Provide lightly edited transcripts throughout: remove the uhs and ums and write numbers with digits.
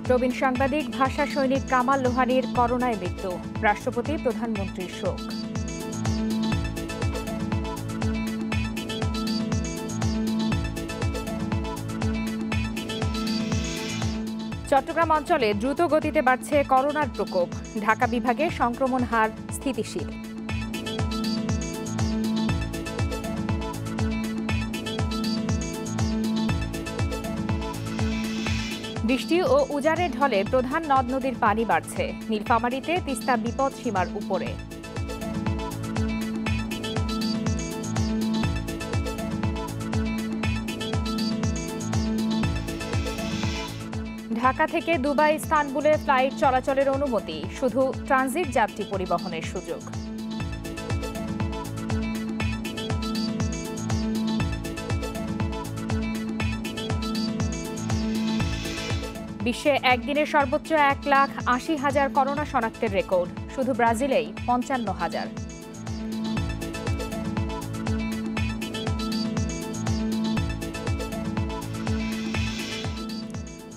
প্রবীণ সাংবাদিক ভাষা সৈনিক কামাল লোহানীর করোনায় মৃত্যু, রাষ্ট্রপতি প্রধানমন্ত্রীর শোক। চট্টগ্রাম অঞ্চলে দ্রুত গতিতে বাড়ছে করোনার প্রকোপ, ঢাকা বিভাগে সংক্রমণ হার স্থিতিশীল। বৃষ্টি ও উজাড়ের ঢলে প্রধান নদ নদীর পানি বাড়ছে, নীলফামারীতে তিস্তা বিপদ সীমার উপরে। ঢাকা থেকে দুবাই ইস্তানবুলে ফ্লাইট চলাচলের অনুমতি, শুধু ট্রানজিট যাত্রী পরিবহনের সুযোগ। বিশ্বে একদিনের সর্বোচ্চ 1,80,000 করোনা শনাক্তের রেকর্ড, শুধু ব্রাজিলেই 55,000।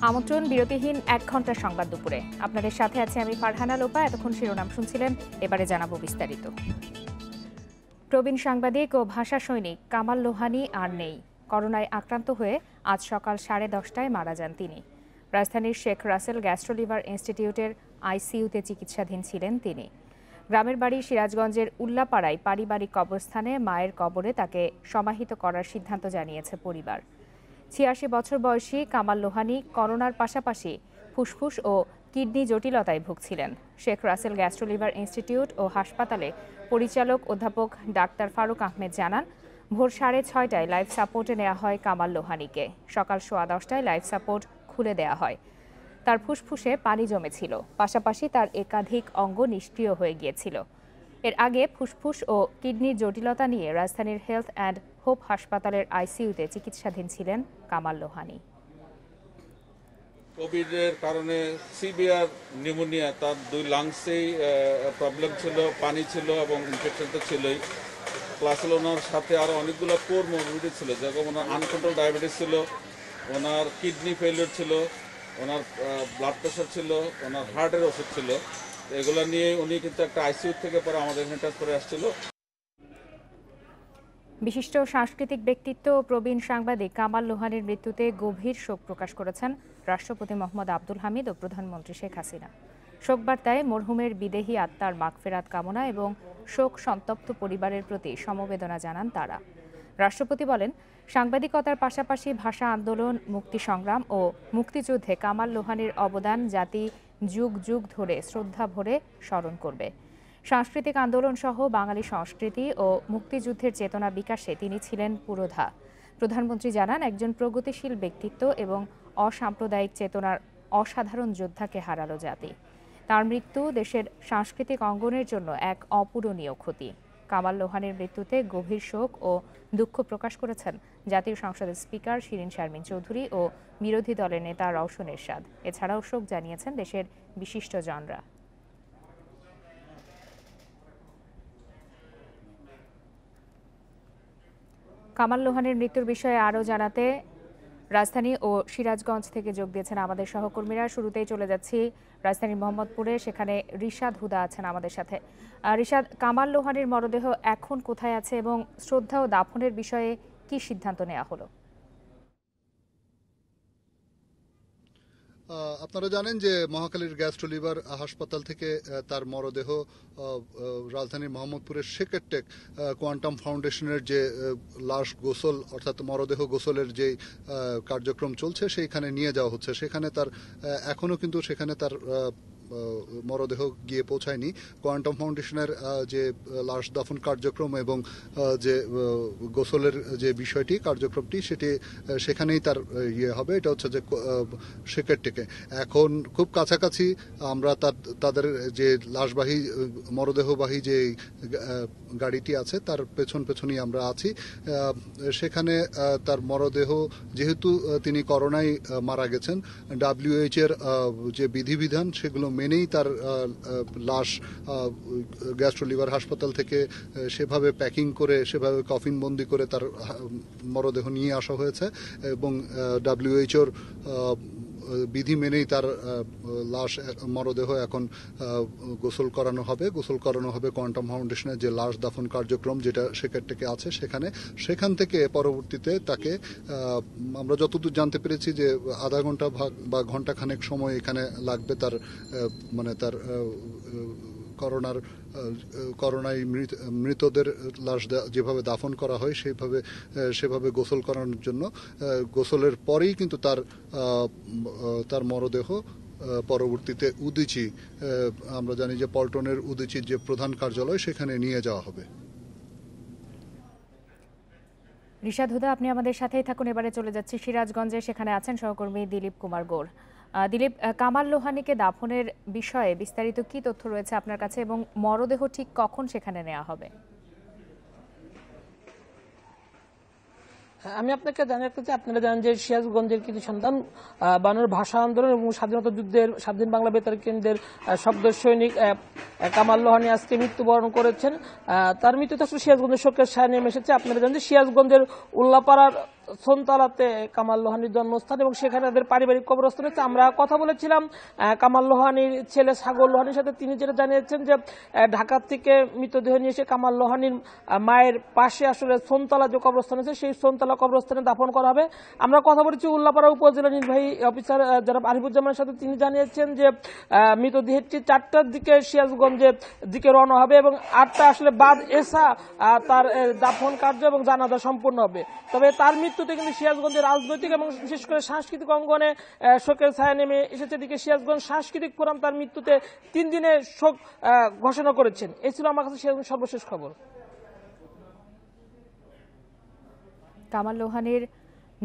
আমন্ত্রণ বিরতিহীন 1 ঘন্টার সংবাদ দুপুরে। আপনাদের সাথে আছে আমি ফারহানা লোপা। এতক্ষণ শিরোনাম শুনছিলেন, এবারে জানাবো বিস্তারিত। প্রবীণ সাংবাদিক ও ভাষা সৈনিক কামাল লোহানী আর নেই। করোনায় আক্রান্ত হয়ে আজ সকাল 10:30টায় মারা যান তিনি। রাজধানীর শেখ রাসেল গ্যাস্ট্রোলিভার ইনস্টিটিউটের আইসিইউতে চিকিৎসাধীন ছিলেন তিনি। গ্রামের বাড়ি সিরাজগঞ্জের উল্লাপাড়ায় পারিবারিক কবরস্থানে মায়ের কবরে তাকে সমাহিত করার সিদ্ধান্ত জানিয়েছে পরিবার। 86 বছর বয়সী কামাল লোহানী করোনার পাশাপাশি ফুসফুস ও কিডনি জটিলতায় ভুগছিলেন। শেখ রাসেল গ্যাস্ট্রোলিভার ইনস্টিটিউট ও হাসপাতালে পরিচালক অধ্যাপক ডাক্তার ফারুক আহমেদ জানান, ভোর 6:30টায় লাইফ সাপোর্টে নেওয়া হয় কামাল লোহানীকে। সকাল 10:15টায় লাইফ সাপোর্ট খুলে দেওয়া হয়। তার ফুসফুসে পানি জমেছিল, পাশাপাশি তার একাধিক অঙ্গ নিষ্ক্রিয় হয়ে গিয়েছিল। এর আগে ফুসফুস ও কিডনির জটিলতা নিয়ে রাজধানীর হেলথ অ্যান্ড হোপ হাসপাতালের আইসিইউতে চিকিৎসাধীন ছিলেন কামাল লোহানী। কোভিডের কারণে সিভিয়ার নিউমোনিয়া, তার 2 লাংসেই প্রবলেম ছিল, পানি ছিল এবং ইনফেকশন তো ছিলই। প্লাস ওনার সাথে আরও অনেকগুলো কোমরবিডিটি ছিল, যেরকম ওনার আনকন্ট্রোল ডায়াবেটিস ছিল, ওনার কিডনি ফেলিওর ছিল, ওনার ব্লাড প্রেশার ছিল, ওনার হার্টের ওষুধ ছিল। এগুলো নিয়ে উনি কিন্তু একটা আইসিইউ থেকে পরে আমাদের এখানে ট্রান্সফারে আসছিল। বিশিষ্ট সাংস্কৃতিক ব্যক্তিত্ব ও প্রবীণ সাংবাদিক কামাল লোহানীর মৃত্যুতে গভীর শোক প্রকাশ করেছেন রাষ্ট্রপতি মোহাম্মদ আব্দুল হামিদ ও প্রধানমন্ত্রী শেখ হাসিনা। শোকবার্তায় মরহুমের বিদেহী আত্মার মাগফিরাত কামনা এবং শোক সন্তপ্ত পরিবারের প্রতি সমবেদনা জানান তারা। রাষ্ট্রপতি বলেন, সাংবাদিকতার পাশাপাশি ভাষা আন্দোলন, মুক্তি সংগ্রাম ও মুক্তিযুদ্ধে কামাল লোহানীর অবদান জাতি যুগ যুগ ধরে শ্রদ্ধা ভরে স্মরণ করবে। সাংস্কৃতিক আন্দোলন সহ বাঙালি সংস্কৃতি ও মুক্তিযুদ্ধের চেতনা বিকাশে তিনি ছিলেন পুরোধা। প্রধানমন্ত্রী জানান, একজন প্রগতিশীল ব্যক্তিত্ব এবং অসাম্প্রদায়িক চেতনার অসাধারণ যোদ্ধাকে হারালো জাতি। তার মৃত্যু দেশের সাংস্কৃতিক অঙ্গনের জন্য এক অপূরণীয় ক্ষতি। কামাল লোহানীর মৃত্যুতে গভীর শোক ও দুঃখ প্রকাশ করেছেন জাতীয় সংসদের স্পিকার শিরীন শারমিন চৌধুরী ও বিরোধী দলের নেতা রওশন এরশাদ। এছাড়াও শোক জানিয়েছেন দেশের বিশিষ্টজনরা। কামাল লোহানীর মৃত্যুর বিষয়ে আরও জানাতে রাজধানী ও সিরাজগঞ্জ থেকে যোগ দিয়েছেন আমাদের সহকর্মীরা। শুরুতেই চলে যাচ্ছি রাজধানীর মোহাম্মদপুরে, সেখানে রিশাদ হুদা আছেন আমাদের সাথে। রিশাদ, কামাল লোহানীর মরদেহ এখন কোথায় আছে এবং শ্রদ্ধা ও দাফনের বিষয়ে কি সিদ্ধান্ত নেওয়া হলো? আপনারা জানেন যে মহাখালীর গ্যাস্ট্রোলিভার হাসপাতাল থেকে তার মরদেহ রাজধানীর মোহাম্মদপুরের শেকেরটেক কোয়ান্টাম ফাউন্ডেশনের যে লাশ গোসল অর্থাৎ মরদেহ গোসলের যে কার্যক্রম চলছে সেইখানে নিয়ে যাওয়া হচ্ছে। সেখানে তার এখনও কিন্তু সেখানে তার মরদেহ গিয়ে পৌঁছায়নি। কোয়ান্টাম ফাউন্ডেশনের যে লাশ দাফন কার্যক্রম এবং যে গোসলের যে বিষয়টি কার্যক্রমটি সেটি সেখানেই তার ইয়ে হবে। এটা হচ্ছে যে শেকেরটেকে। এখন খুব কাছাকাছি আমরা তাদের যে লাশবাহী মরদেহবাহী যে গাড়িটি আছে তার পেছনই আমরা আছি। সেখানে তার মরদেহ, যেহেতু তিনি করোনায় মারা গেছেন, WHO এর যে বিধিবিধান সেগুলো মেনেই তার লাশ গ্যাস্ট্রোলিভার হাসপাতাল থেকে সেভাবে প্যাকিং করে, সেভাবে কফিন বন্দি করে তার মরদেহ নিয়ে আসা হয়েছে এবং WHO বিধি মেনেই তার লাশ মরদেহ এখন গোসল করানো হবে কোয়ান্টাম ফাউন্ডেশনের যে লাশ দাফন কার্যক্রম যেটা সেখানে আছে সেখান থেকে পরবর্তীতে তাকে আমরা যতদূর জানতে পেরেছি যে আধা ঘন্টা বা ঘন্টা খানেক সময় এখানে লাগবে তার করোনায় মৃতদের লাশ যেভাবে দাফন করা হয় সেভাবে গোসল করানোর জন্য গোসলের পরেই কিন্তু তার মরদেহ পরবর্তীতে উদীচী আমরা জানি যে পল্টনের উদীচীর যে প্রধান কার্যালয় সেখানে নিয়ে যাওয়া হবে। রিশাদ হুদা, আপনি আমাদের সাথেই থাকুন। এবারে চলে যাচ্ছি সিরাজগঞ্জে, সেখানে আছেন সহকর্মী দিলীপ কুমার গৌড়। দিলীপ, কামাল লোহানীকে দাফনের বিষয়ে বিস্তারিত কি তথ্য রয়েছে আপনার কাছে এবং মরদেহ ঠিক কখন সেখানে নেওয়া হবে? আমি আপনাকে জানাতে চাই, আপনারা জানেন যে সিরাজগঞ্জের কৃতি সন্তান বানর ভাষা আন্দোলন এবং স্বাধীনতা যুদ্ধের স্বাধীন বাংলা বেতার কেন্দ্রের শব্দ সৈনিক কামাল লোহানী আজকে মৃত্যুবরণ করেছেন। তার মৃত্যুতে আসলে সিরাজগঞ্জের শোকের ছায়া নেমে এসেছে। আপনারা জানেন যে সিরাজগঞ্জের উল্লাপাড়ার সোনতলাতে কামাল লোহানীর জন্মস্থান এবং সেখানে তাদের পারিবারিক কবরস্থান আছে। আমরা কথা বলেছিলাম কামাল লোহানীর ছেলে সাগর লোহানীর সাথে। তিনি যেটা জানিয়েছেন যে ঢাকা থেকে মৃতদেহ নিয়ে এসে কামাল লোহানীর মায়ের পাশে আসলে সোনতলা যে কবরস্থান আছে সেই সোনতলা কবরস্থানে দাফন করা হবে। আমরা কথা বলেছি উল্লাপাড়া উপজেলা নির্বাহী অফিসার যারা আরিফুজ্জামানের সাথে। তিনি জানিয়েছেন যে মৃতদেহটি 4টার দিকে সিরাজগঞ্জের দিকে রওনা হবে এবং 8টা আসলে বাদ এসা তার দাফন কার্য এবং জানাজা সম্পূর্ণ হবে। তবে তার মৃত্যুতে কিন্তু সিরাজগঞ্জের রাজনৈতিক এবং বিশেষ করে সাংস্কৃতিক অঙ্গনে শোকের ছায়া নেমে এসেছে। দিকে সিরাজগঞ্জ সাংস্কৃতিক ফোরাম তার মৃত্যুতে 3 দিনের শোক ঘোষণা করেছেন। এই ছিল আমার কাছে সিরাজগঞ্জ সর্বশেষ খবর। কামাল লোহানীর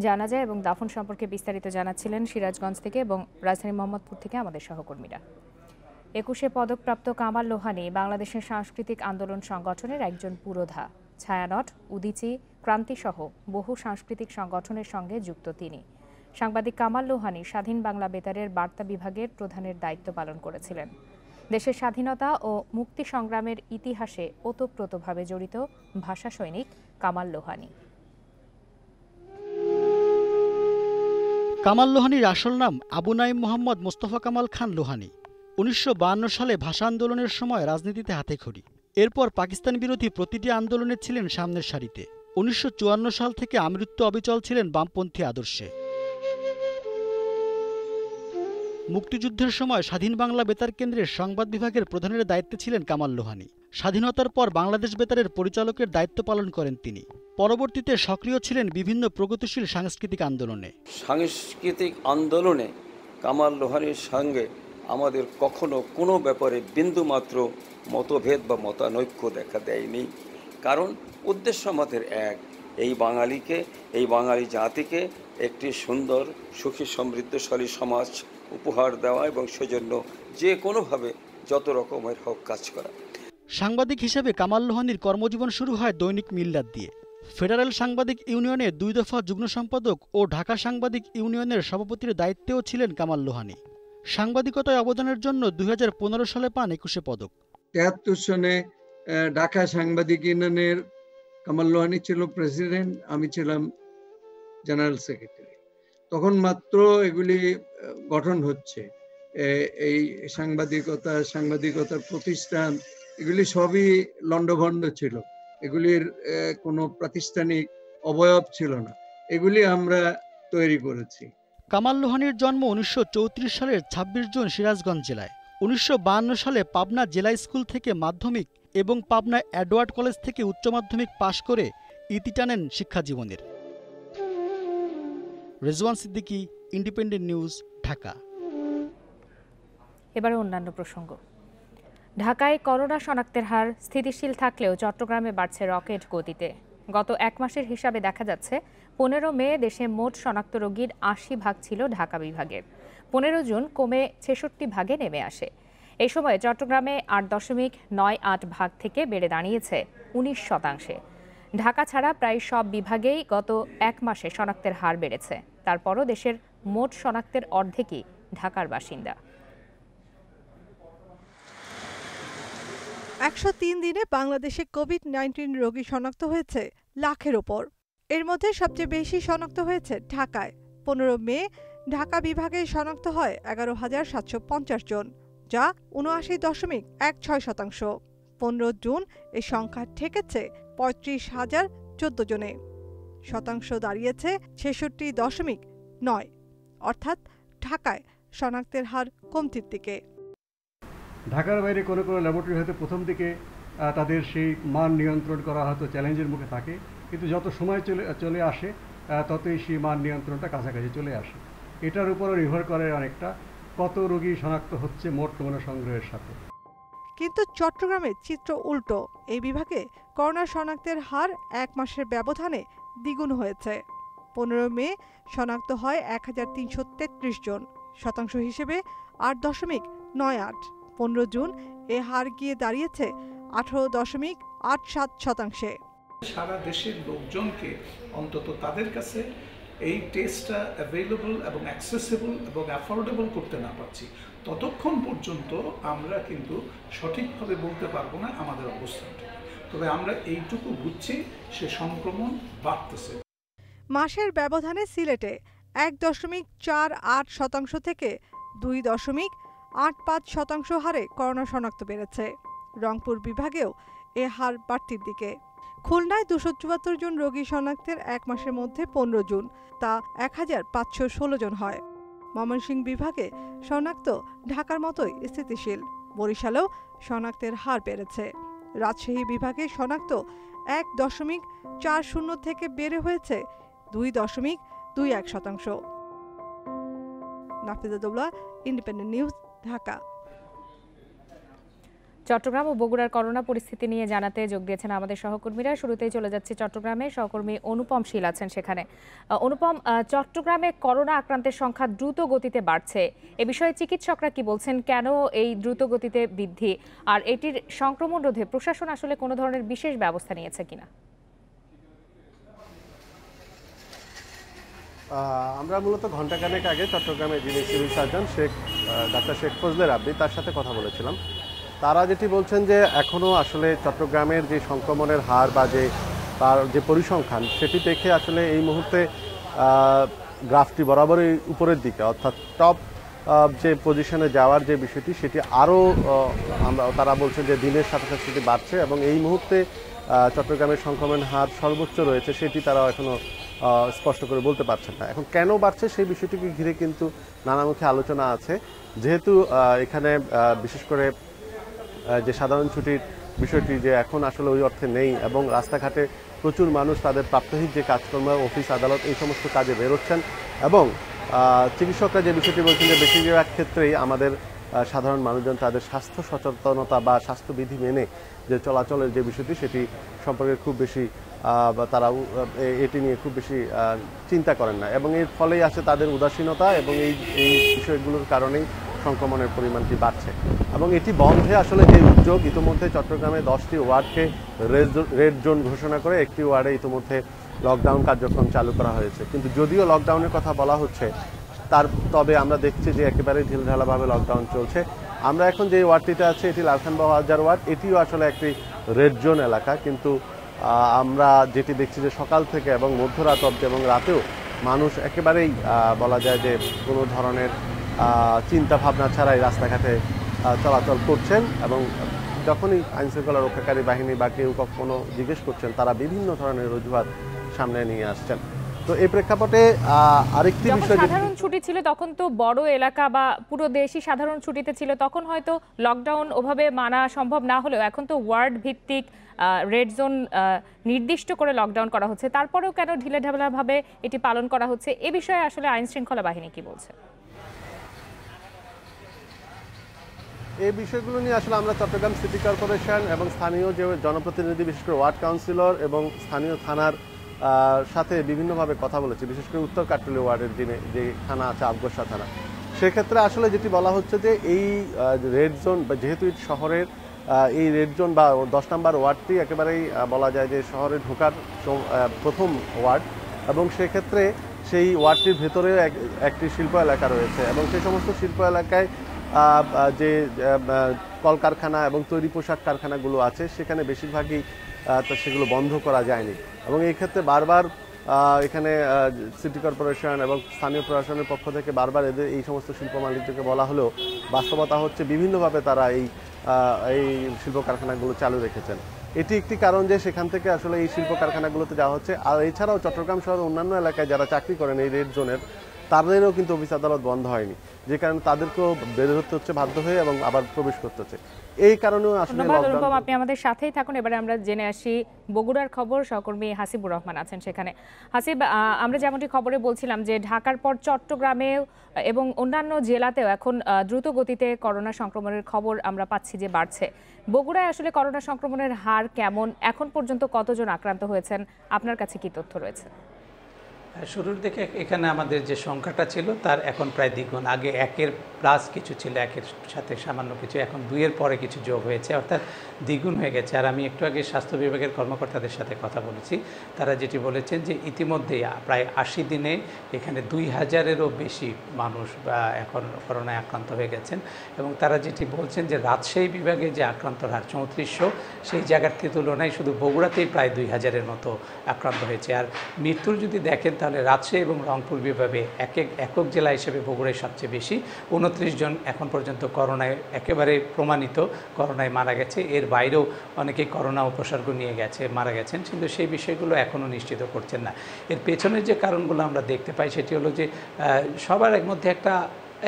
জানাজা এবং দাফন সম্পর্কে বিস্তারিত জানাচ্ছিলেন সিরাজগঞ্জ থেকে এবং রাজধানী মোহাম্মদপুর থেকে আমাদের সহকর্মীরা। 21 পদকপ্রাপ্ত কামাল লোহানী বাংলাদেশের সাংস্কৃতিক আন্দোলন সংগঠনের একজন পুরোধা। ছায়ানট, উদীচী, ক্রান্তিসহ বহু সাংস্কৃতিক সংগঠনের সঙ্গে যুক্ত তিনি। সাংবাদিক কামাল লোহানী স্বাধীন বাংলা বেতারের বার্তা বিভাগের প্রধানের দায়িত্ব পালন করেছিলেন। দেশের স্বাধীনতা ও মুক্তি সংগ্রামের ইতিহাসে ওতপ্রোতভাবে জড়িত ভাষা সৈনিক কামাল লোহানী। কামাল লোহানীর আসল নাম আবু নাঈম মোহাম্মদ মোস্তফা কামাল খান লোহানী। 1952 সালে ভাষা আন্দোলনের সময় রাজনীতিতে হাতেখড়ি। এরপর পাকিস্তান বিরোধী প্রতিটি আন্দোলনে ছিলেন সামনের সারিতে। 1954 সাল থেকে আমৃত্যু অবিচল ছিলেন বামপন্থী আদর্শে। মুক্তিযুদ্ধের সময় স্বাধীন বাংলা বেতার কেন্দ্রের সংবাদ বিভাগের প্রধানের দায়িত্বে ছিলেন কামাল লোহানী। স্বাধীনতার পর বাংলাদেশ বেতারের পরিচালকের দায়িত্ব পালন করেন তিনি। পরবর্তীতে সক্রিয় ছিলেন বিভিন্ন প্রগতিশীল সাংস্কৃতিক আন্দোলনে। সাংস্কৃতিক আন্দোলনে কামাল লোহানীর সঙ্গে আমাদের কখনো কোনো ব্যাপারে বিন্দুমাত্র মতভেদ বা মতানৈক্য দেখা দেয়নি। কারণ উদ্দেশ্য আমাদের এক, এই বাঙালি জাতিকে একটি সুন্দর সুখী সমৃদ্ধশালী সমাজ উপহার দেওয়া এবং সেজন্য যে কোনোভাবে যত রকমের হোক কাজ করা। সাংবাদিক হিসেবে কামাল লোহানীর কর্মজীবন শুরু হয় দৈনিক মিল্লাত দিয়ে। ফেডারেল সাংবাদিক ইউনিয়নের 2 দফা যুগ্ম সম্পাদক ও ঢাকা সাংবাদিক ইউনিয়নের সভাপতির দায়িত্বেও ছিলেন কামাল লোহানী। সাংবাদিকতায় অবদানের জন্য 2015 সালে পান 21 পদক। 73 সনে ঢাকা সাংবাদিক ইউনিয়নের কামাল লোহানী ছিল প্রেসিডেন্ট, আমি ছিলাম জেনারেল সেক্রেটারি। তখন মাত্র এগুলি গঠন হচ্ছে, এই সাংবাদিকতার প্রতিষ্ঠান এগুলি সবই লন্ডভন্ড ছিল, এগুলির কোনো প্রাতিষ্ঠানিক অবয়ব ছিল না, এগুলি আমরা তৈরি করেছি। কামাল লোহানীর জন্ম 1934 সালের 26 জুন সিরাজগঞ্জ জেলায়। 1952 সালে পাবনা জেলা স্কুল থেকে মাধ্যমিক এবং পাবনা এডওয়ার্ড কলেজ থেকে উচ্চ মাধ্যমিক পাশ করে ইতি টানেন শিক্ষা জীবনের। Rezwan Siddiqui, independent news, Dhaka. এবারে অন্যান্য প্রসঙ্গ। ঢাকায় করোনা শনাক্তের হার স্থিতিশীল থাকলেও চট্টগ্রামে বাড়ছে রকেট গতিতে। গত 1 মাসের হিসাবে দেখা যাচ্ছে 15 মে দেশে মোট শনাক্ত রোগীর 80% ছিল ঢাকা বিভাগের। 15 জুন কমে 66 ভাগে নেমে আসে। এই সময় চট্টগ্রামে 8.98 থেকে বেড়ে দাঁড়িয়েছে 19%। ঢাকা ছাড়া প্রায় সব বিভাগেই গত 1 মাসে শনাক্তের হার বেড়েছে। তারপরও দেশের মোট শনাক্তের অর্ধেকই ঢাকার বাসিন্দা। 103 দিনে বাংলাদেশে কোভিড-19 রোগী শনাক্ত হয়েছে লাখের ওপর। এর মধ্যে সবচেয়ে বেশি শনাক্ত হয়েছে ঢাকায়। 15 মে ঢাকা বিভাগে শনাক্ত হয় 11,750 জন, যা ৭৯.16%। 15 জুন এ সংখ্যা ঠেকেছে 35,014 জনে। শতাংশ দাঁড়িয়েছে 66.9, অর্থাৎ ঢাকায় শনাক্তের হার কমতির দিকে। ঢাকার বাইরে কোনো কোনো ল্যাবরেটরি হয়তো প্রথম দিকে তাদের সেই মান নিয়ন্ত্রণ করা হয়তো চ্যালেঞ্জের মুখে থাকে, কিন্তু যত সময় চলে আসে ততই সেই মান নিয়ন্ত্রণটা কাছাকাছি চলে আসে। এটার উপরও নির্ভর করে অনেকটা কত রোগী শনাক্ত হচ্ছে মোট নমুনা সংগ্রহের সাথে। কিন্তু চট্টগ্রামের চিত্র উল্টো। এই বিভাগে করোনা শনাক্তের হার 1 মাসের ব্যবধানে দ্বিগুণ হয়েছে। 15 মে শনাক্ত হয় 1,333 জন, শতাংশ হিসেবে 8.98। 15 জুন এ হার গিয়ে দাঁড়িয়েছে 18.87%। সারা দেশের লোকজনকে অন্তত তাদের কাছে এই টেস্টটা অ্যাভেলেবল এবং অ্যাক্সেসিবল এবং অ্যাফোর্ডেবল করতে না পারছি, ততক্ষণ পর্যন্ত আমরা কিন্তু সঠিকভাবে বলতে পারবো না আমাদের অবস্থানটা। তবে আমরা এইটুকু বুঝছি সে সংক্রমণ বাড়তেছে। মাসের ব্যবধানে সিলেটে 1.48% থেকে 2.85% হারে করোনা শনাক্ত বেড়েছে। রংপুর বিভাগেও এ হার বাড়তির দিকে। খুলনায় 274 জন রোগী শনাক্তের 1 মাসের মধ্যে 15 জুন তা 1,516 জন হয়। ময়মনসিংহ বিভাগে শনাক্ত ঢাকার মতোই স্থিতিশীল। বরিশালেও শনাক্তের হার বেড়েছে। রাজশাহী বিভাগে শনাক্ত 1.40 থেকে বেড়ে হয়েছে 2.21%। Nafiza Daula, independent news, Dhaka. চট্টগ্রাম ও বগুড়ার করোনা পরিস্থিতি নিয়ে জানাতে যোগ দিয়েছেন আমাদের সহকর্মীরা। শুরুতেই চলে যাচ্ছে চট্টগ্রামে, সহকর্মী অনুপম শীল আছেন সেখানে। অনুপম, চট্টগ্রামে করোনা আক্রান্তের সংখ্যা দ্রুত গতিতে বাড়ছে, এ বিষয়ে চিকিৎসকরা কি বলছেন? কেন এই দ্রুত গতিতে বৃদ্ধি, আর এটির সংক্রমণ রোধে প্রশাসন আসলে কোনো ধরনের বিশেষ ব্যবস্থা নিয়েছে কিনা? আমরা মূলত ঘণ্টাখানেক আগে চট্টগ্রামের যিনি civil surgeon doctor Sheikh Fazle Rabbi, তার সাথে কথা বলেছিলাম। তারা যেটি বলছেন যে এখনও আসলে চট্টগ্রামের যে সংক্রমণের হার বা তার যে পরিসংখ্যান, সেটি দেখে আসলে এই মুহূর্তে গ্রাফটি বরাবরই উপরের দিকে, অর্থাৎ টপ যে পজিশনে যাওয়ার যে বিষয়টি, সেটি আরও তারা বলছেন যে দিনের সাথে সাথে সেটি বাড়ছে এবং এই মুহূর্তে চট্টগ্রামের সংক্রমণের হার সর্বোচ্চ রয়েছে, সেটি তারা এখনও স্পষ্ট করে বলতে পারছেন না। এখন কেন বাড়ছে সেই বিষয়টিকে ঘিরে কিন্তু নানামুখী আলোচনা আছে। যেহেতু এখানে বিশেষ করে যে সাধারণ ছুটির বিষয়টি যে এখন আসলে ওই অর্থে নেই এবং রাস্তাঘাটে প্রচুর মানুষ তাদের প্রাত্যহিক যে কাজকর্ম, অফিস আদালত, এই সমস্ত কাজে বেরোচ্ছেন এবং চিকিৎসকরা যে বিষয়টি বলছেন যে বেশিরভাগ ক্ষেত্রেই আমাদের সাধারণ মানুষজন তাদের স্বাস্থ্য সচেতনতা বা স্বাস্থ্যবিধি মেনে যে চলাচলের যে বিষয়টি, সেটি সম্পর্কে খুব বেশি তারা এটি নিয়ে খুব বেশি চিন্তা করেন না এবং এর ফলেই আছে তাদের উদাসীনতা এবং এই বিষয়গুলোর কারণেই সংক্রমণের পরিমাণটি বাড়ছে। এবং এটি বন্ধে আসলে যে উদ্যোগ, ইতিমধ্যে চট্টগ্রামে 10টি ওয়ার্ডকে রেড জোন ঘোষণা করে একটি ওয়ার্ডে ইতিমধ্যে লকডাউন কার্যক্রম চালু করা হয়েছে। কিন্তু যদিও লকডাউনের কথা বলা হচ্ছে, তবে আমরা দেখছি যে একেবারে ঢিলঢালাভাবে লকডাউন চলছে। আমরা এখন যে ওয়ার্ডটিতে আছে, এটি লালখান বাজার ওয়ার্ড, এটিও আসলে একটি রেড জোন এলাকা। কিন্তু আমরা যেটি দেখছি যে সকাল থেকে এবং মধ্যরাত অবধি এবং রাতেও মানুষ একেবারেই বলা যায় যে কোনো ধরনের চিন্তা ভাবনা ছাড়াই রাস্তাঘাটে চলাচল করছেন এবং যখনই আইনশৃঙ্খলা রক্ষাকারী বাহিনী বা কেউ কখনো জিজ্ঞেস করছেন, তারা বিভিন্ন ধরনের অজুহাত সামনে নিয়ে আসছেন। তো এই প্রেক্ষাপটে আরেকটি বিষয়, সাধারণ ছুটি ছিল তখন তো বড় এলাকা বা পুরো দেশই সাধারণ ছুটিতে ছিল, তখন হয়তো লকডাউন ওভাবে মানা সম্ভব না হলেও এখন তো ওয়ার্ড ভিত্তিক রেড জোন নির্দিষ্ট করে লকডাউন করা হচ্ছে, তারপরেও কেন ঢিলেঢালাভাবে এটি পালন করা হচ্ছে, এ বিষয়ে আসলে আইন শৃঙ্খলা বাহিনী কি বলছে? এই বিষয়গুলো নিয়ে আসলে আমরা চট্টগ্রাম সিটি কর্পোরেশন এবং স্থানীয় যে জনপ্রতিনিধি, বিশেষ করে ওয়ার্ড কাউন্সিলর এবং স্থানীয় থানার সাথে বিভিন্নভাবে কথা বলেছি। বিশেষ করে উত্তর কাট্টলী ওয়ার্ডের যে থানা আছে, আফগোসা থানা, সেক্ষেত্রে আসলে যেটি বলা হচ্ছে যে এই রেড জোন, যেহেতু শহরের এই রেড জোন বা 10 নম্বর ওয়ার্ডটি একেবারেই বলা যায় যে শহরে ঢোকার প্রথম ওয়ার্ড এবং সেক্ষেত্রে সেই ওয়ার্ডটির ভেতরেও একটি শিল্প এলাকা রয়েছে এবং সেই সমস্ত শিল্প এলাকায় যে কলকারখানা এবং তৈরি পোশাক কারখানাগুলো আছে, সেখানে বেশিরভাগই সেগুলো বন্ধ করা যায়নি এবং এই ক্ষেত্রে বারবার এখানে সিটি কর্পোরেশন এবং স্থানীয় প্রশাসনের পক্ষ থেকে বারবার এদের এই সমস্ত শিল্প মালিকদেরকে বলা হলেও বাস্তবতা হচ্ছে বিভিন্নভাবে তারা এই শিল্প কারখানাগুলো চালু রেখেছেন। এটি একটি কারণ যে সেখান থেকে আসলে এই শিল্প কারখানাগুলোতে যাওয়া হচ্ছে। আর এছাড়াও চট্টগ্রাম শহরের অন্যান্য এলাকায় যারা চাকরি করেন এই রেড জোনের, তাদেরও কিন্তু অফিস আদালত বন্ধ হয়নি, যে কারণে তাদেরকেও বের হতে হচ্ছে বাধ্য হয়ে এবং আবার প্রবেশ করতে হচ্ছে। এই কারণেও আসলে লকডাউন। আপনি আমাদের সাথেই থাকুন। এবারে আমরা জেনে আসি বগুড়ার খবর। সহকর্মী হাসিবুর রহমান আছেন সেখানে। হাসিব, আমরা যেমনটি খবরে বলছিলাম যে ঢাকার পর চট্টগ্রামে এবং অন্যান্য জেলাতেও এখন দ্রুত গতিতে করোনা সংক্রমণের খবর আমরা পাচ্ছি যে বাড়ছে। বগুড়ায় আসলে করোনা সংক্রমণের হার কেমন, এখন পর্যন্ত কতজন আক্রান্ত হয়েছেন, আপনার কাছে কি তথ্য রয়েছে? শুরুর দিকে এখানে আমাদের যে সংখ্যাটা ছিল তার এখন প্রায় দ্বিগুণ। আগে 1-এর প্লাস কিছু ছিল, 1-এর সাথে সামান্য কিছু, এখন 2-এর পরে কিছু যোগ হয়েছে, অর্থাৎ দ্বিগুণ হয়ে গেছে। আর আমি একটু আগে স্বাস্থ্য বিভাগের কর্মকর্তাদের সাথে কথা বলেছি, তারা যেটি বলেছেন যে ইতিমধ্যে প্রায় 80 দিনে এখানে 2000-এরও বেশি মানুষ এখন করোনায় আক্রান্ত হয়ে গেছেন। এবং তারা যেটি বলছেন যে রাজশাহী বিভাগে যে আক্রান্তর হার 3400, সেই জায়গার তুলনায় শুধু বগুড়াতেই প্রায় 2000-এর মতো আক্রান্ত হয়েছে। আর মৃত্যুর যদি দেখেন তাহলে রাজশাহী এবং রংপুর বিভাগে একক জেলা হিসেবে বগুড়ায় সবচেয়ে বেশি, 29 জন এখন পর্যন্ত করোনায় একেবারে প্রমাণিত করোনায় মারা গেছে। এর বাইরেও অনেকেই করোনা উপসর্গ নিয়ে মারা গেছেন, কিন্তু সেই বিষয়গুলো এখনও নিশ্চিত করছেন না। এর পেছনের যে কারণগুলো আমরা দেখতে পাই সেটি হলো যে সবার মধ্যে একটা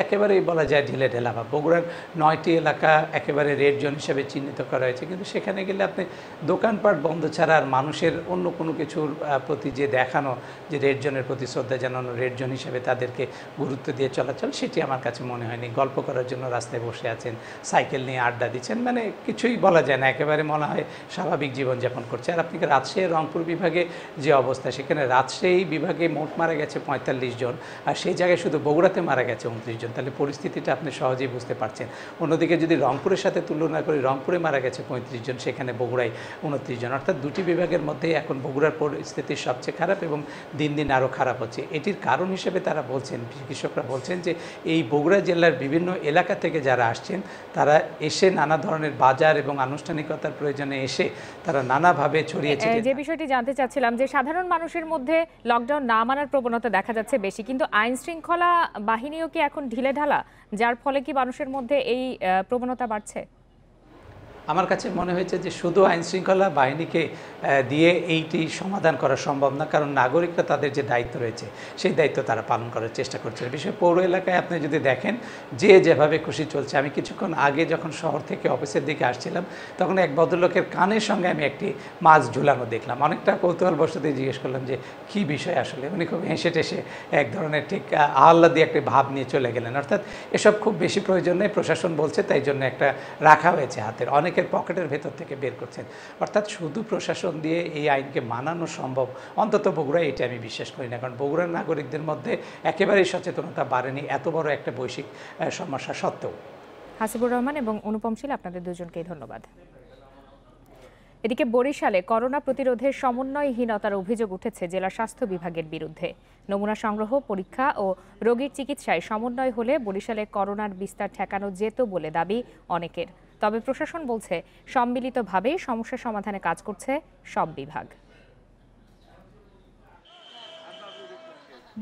একেবারেই বলা যায় ঢিলে ঢেলা ভাব। বগুড়ার 9টি এলাকা একেবারে রেড জোন হিসেবে চিহ্নিত করা হয়েছে, কিন্তু সেখানে গেলে আপনি দোকানপাট বন্ধ ছাড়া আর মানুষের অন্য কোনো কিছুর প্রতি যে দেখানো, যে রেড জোনের প্রতি শ্রদ্ধা জানানো, রেড জোন হিসেবে তাদেরকে গুরুত্ব দিয়ে চলাচল, সেটি আমার কাছে মনে হয়নি। গল্প করার জন্য রাস্তায় বসে আছেন, সাইকেল নিয়ে আড্ডা দিচ্ছেন, মানে কিছুই বলা যায় না, একেবারে মনে হয় স্বাভাবিক জীবনযাপন করছে। আর আপনি রাজশাহী রংপুর বিভাগে যে অবস্থা, সেখানে রাজশাহী বিভাগে মোট মারা গেছে 45 জন, আর সেই জায়গায় শুধু বগুড়াতে মারা গেছে 29 জন। তাহলে পরিস্থিতিটা আপনি সহজেই বুঝতে পারছেন। অন্যদিকে যদি রংপুরের সাথে তুলনা করি, রংপুরে মারা গেছে 35 জন, সেখানে বগুড়ায় 29 জন, অর্থাৎ দুটি বিভাগের মধ্যে এখন বগুড়ার পরিস্থিতি সবচেয়ে খারাপ এবং দিন দিন আরও খারাপ হচ্ছে। এটির কারণ হিসেবে তারা বলছেন, চিকিৎসকরা বলছেন যে এই বগুড়া জেলার বিভিন্ন এলাকা থেকে যারা আসছেন, তারা এসে নানা ধরনের বাজার এবং আনুষ্ঠানিকতার প্রয়োজনে এসে তারা নানাভাবে ছড়িয়েছে। যে বিষয়টি জানতে চাচ্ছিলাম যে সাধারণ মানুষের মধ্যে লকডাউন না মানার প্রবণতা দেখা যাচ্ছে বেশি, কিন্তু আইন শৃঙ্খলা বাহিনীও কি এখন ঢিলে ঢালা, যার ফলে কি মানুষের মধ্যে এই প্রবণতা বাড়ছে? আমার কাছে মনে হয়েছে যে শুধু আইনশৃঙ্খলা বাহিনীকে দিয়ে এইটি সমাধান করা সম্ভব না, কারণ নাগরিকরা তাদের যে দায়িত্ব রয়েছে সেই দায়িত্ব তারা পালন করার চেষ্টা করছে। বিশেষ পৌর এলাকায় আপনি যদি দেখেন যে যেভাবে খুশি চলছে। আমি কিছুক্ষণ আগে যখন শহর থেকে অফিসের দিকে আসছিলাম, তখন এক ভদ্রলোকের কানের সঙ্গে আমি একটি মাছ ঝুলানো দেখলাম। অনেকটা কৌতূহলবশতই জিজ্ঞেস করলাম যে কী বিষয় আসলে। উনি খুব হেসে টেসে এক ধরনের ঠিক আহ্লাদি একটি ভাব নিয়ে চলে গেলেন। অর্থাৎ এসব খুব বেশি প্রয়োজন নেই, প্রশাসন বলছে, তাই জন্য একটা রাখা হয়েছে হাতের, অনেকের পকেটের ভেতর থেকে বের করছেন। অর্থাৎ শুধু প্রশাসন দিয়ে এই আইনকে মানানো সম্ভব, অন্তত বগুড়ায় এটা আমি বিশ্বাস করি না, কারণ বগুড়ার নাগরিকদের মধ্যে একেবারেই সচেতনতা বাড়েনি এত বড় একটা বৈশ্বিক সমস্যা সত্ত্বেও। হাসিবুর রহমান এবং অনুপম শীল, আপনাদের দুজনকেই ধন্যবাদ। এদিকে বরিশালে করোনা প্রতিরোধে সমন্বয়হীনতার অভিযোগ উঠেছে জেলা স্বাস্থ্য বিভাগের বিরুদ্ধে। নমুনা সংগ্রহ, পরীক্ষা ও রোগীর চিকিৎসায় সমন্বয় হলে বরিশালে করোনার বিস্তার ঠেকানো যেত বলে দাবি অনেকের। তবে প্রশাসন বলছে সম্মিলিতভাবে সমস্যা সমাধানে কাজ করছে সব বিভাগ।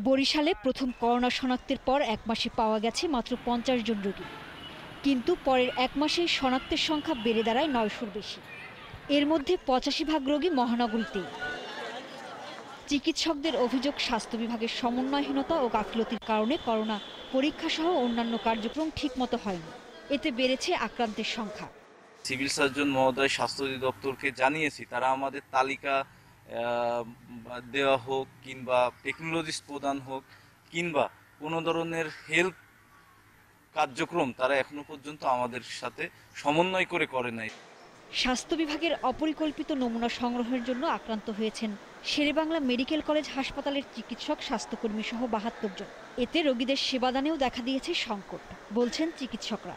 বরিশালে প্রথম করোনা শনাক্তের পর 1 মাসে পাওয়া গেছে মাত্র 50 জন রোগী, কিন্তু পরের 1 মাসেই শনাক্তের সংখ্যা বেড়ে দাঁড়ায় 900-র বেশি। এর মধ্যে 85% রোগী মহানগরীতেই। চিকিৎসকদের অভিযোগ, স্বাস্থ্য বিভাগের সমন্বয়হীনতা ও গাফিলতির কারণে করোনা পরীক্ষা সহ অন্যান্য কার্যক্রম ঠিকমতো হয়নি। এতে বেড়েছে আক্রান্তের সংখ্যা। সিভিল সার্জন মহোদয় স্বাস্থ্য অধিদপ্তরকে জানিয়েছি, তারা আমাদের তালিকা দেওয়া হোক কিংবা টেকনোলজিস্ট প্রদান হোক কিংবা কোনো ধরনের হেল্প কার্যক্রম তারা এখনো পর্যন্ত আমাদের সাথে সমন্বয় করে নাই। স্বাস্থ্য বিভাগের অপরিকল্পিত নমুনা সংগ্রহের জন্য আক্রান্ত হয়েছেন শেরেবাংলা মেডিকেল কলেজ হাসপাতালের চিকিৎসক, স্বাস্থ্যকর্মী সহ 72 জন। এতে রোগীদের সেবাদানেও দেখা দিয়েছে সংকট, বলছেন চিকিৎসকরা।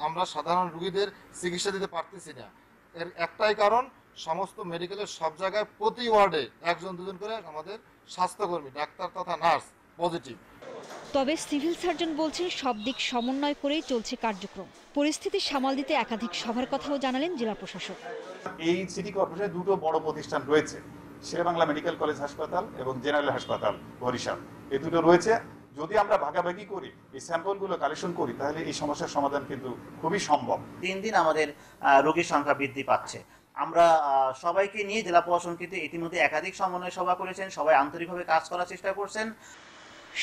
আমরা সাধারণ রোগীদের চিকিৎসা দিতে পারতেছি না, এর একটাই কারণ, সমস্ত মেডিকেলের সব জায়গায় প্রতি ওয়ার্ডে 1-2 করে আমাদের স্বাস্থ্যকর্মী, ডাক্তার তথা নার্স পজিটিভ। তবে সিভিল সার্জন বলছেন সব দিক সমন্বয় করেই চলছে কার্যক্রম। পরিস্থিতি সামাল দিতে একাধিক সভার কথাও জানালেন জেলা প্রশাসক। এই সিটি কর্পোরেশনে 2টো বড় প্রতিষ্ঠান রয়েছে, শেরেবাংলা মেডিকেল কলেজ হাসপাতাল এবং জেনারেল হাসপাতাল বরিশাল, এই দুটো রয়েছে। যদি আমরা ভাগাভাগি করি, এই স্যাম্পলগুলো কালেকশন করি, তাহলে এই সমস্যার সমাধান কিন্তু খুবই সম্ভব। দিন দিন আমাদের রোগীর সংখ্যা বৃদ্ধি পাচ্ছে। আমরা সবাইকে নিয়ে জেলা প্রশাসন কিন্তু ইতিমধ্যে একাধিক সমন্বয় সভা করেছেন, সবাই আন্তরিকভাবে কাজ করার চেষ্টা করছেন।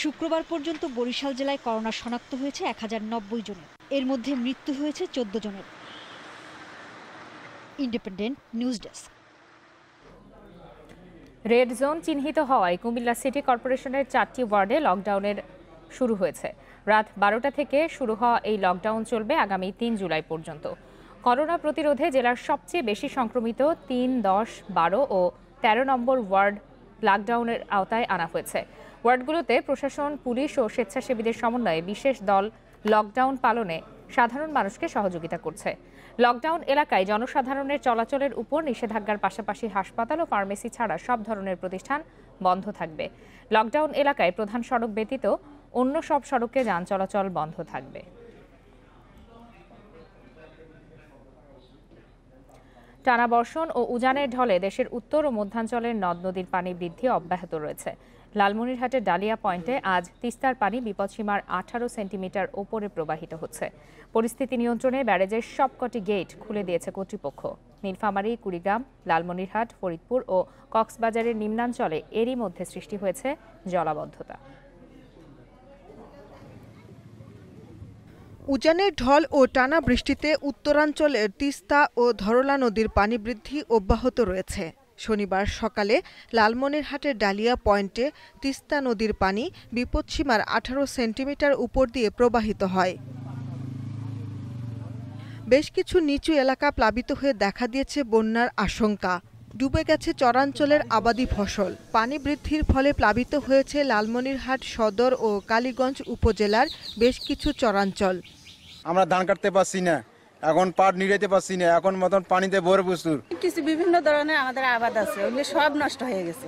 শুক্রবার পর্যন্ত বরিশাল জেলায় করোনা শনাক্ত হয়েছে 1090 জনের, এর মধ্যে মৃত্যু হয়েছে 14 জনের। Independent news desk. Red zone চিহ্নিত হওয়ায় কুমিল্লা সিটি কর্পোরেশনের 4টি ওয়ার্ডে লকডাউনের শুরু হয়েছে। রাত 12টা থেকে শুরু হওয়া এই লকডাউন চলবে আগামী 3 জুলাই পর্যন্ত। করোনা প্রতিরোধে জেলার সবচেয়ে বেশি সংক্রমিত 3, 10, 12 ও 13 নম্বর ওয়ার্ড লকডাউনের আওতায় আনা হয়েছে। ওয়ার্ডগুলোতে প্রশাসন, পুলিশ ও স্বেচ্ছাসেবীদের সমন্বয়ে বিশেষ দল লকডাউন পালনে সাধারণ মানুষকে সহযোগিতা করছে। লকডাউন এলাকায় জনসাধারণের চলাচলের উপর নিষেধাজ্ঞার পাশাপাশি হাসপাতাল ও ফার্মেসি ছাড়া সব ধরনের প্রতিষ্ঠান বন্ধ থাকবে। লকডাউন এলাকায় প্রধান সড়ক ব্যতীত অন্য সব সড়কে যান চলাচল বন্ধ থাকবে। টানা বর্ষণ ও উজানের ঢলে দেশের উত্তর ও মধ্যাঞ্চলের নদ নদীর পানি বৃদ্ধি অব্যাহত রয়েছে। লালমনিরহাটের ডালিয়া পয়েন্টে আজ তিস্তার পানি বিপদসীমার 18 সেন্টিমিটার ওপরে প্রবাহিত হচ্ছে। পরিস্থিতি নিয়ন্ত্রণে ব্যারেজের সবকটি গেট খুলে দিয়েছে কর্তৃপক্ষ। নীলফামারী, কুড়িগ্রাম, লালমনিরহাট, ফরিদপুর ও কক্সবাজারের নিম্নাঞ্চলে এরই মধ্যে সৃষ্টি হয়েছে জলাবদ্ধতা। উজানের ঢল ও টানা বৃষ্টিতে উত্তরাঞ্চলের তিস্তা ও ধরলা নদীর পানি বৃদ্ধি অব্যাহত রয়েছে। শনিবার সকালে লালমনিরহাটের ডালিয়া পয়েন্টে তিস্তা নদীর পানি বিপদসীমার 18 সেন্টিমিটার উপর দিয়ে প্রবাহিত হয়। বেশ কিছু নিচু এলাকা প্লাবিত হয়ে দেখা দিয়েছে বন্যার আশঙ্কা। ডুবে গেছে চরাঞ্চলের আবাদি ফসল। পানি বৃদ্ধির ফলে প্লাবিত হয়েছে লালমনিরহাট সদর ও কালীগঞ্জ উপজেলার বেশ কিছু চরাঞ্চল। আমরা ধান কাটতে পারছি না, এখন পাট নিড়াইতে পারছি না, এখন মতন পানিতে ভরে প্রচুর। কিছু বিভিন্ন ধরনের আমাদের আবাদ আছে, ওগুলো সব নষ্ট হয়ে গেছে।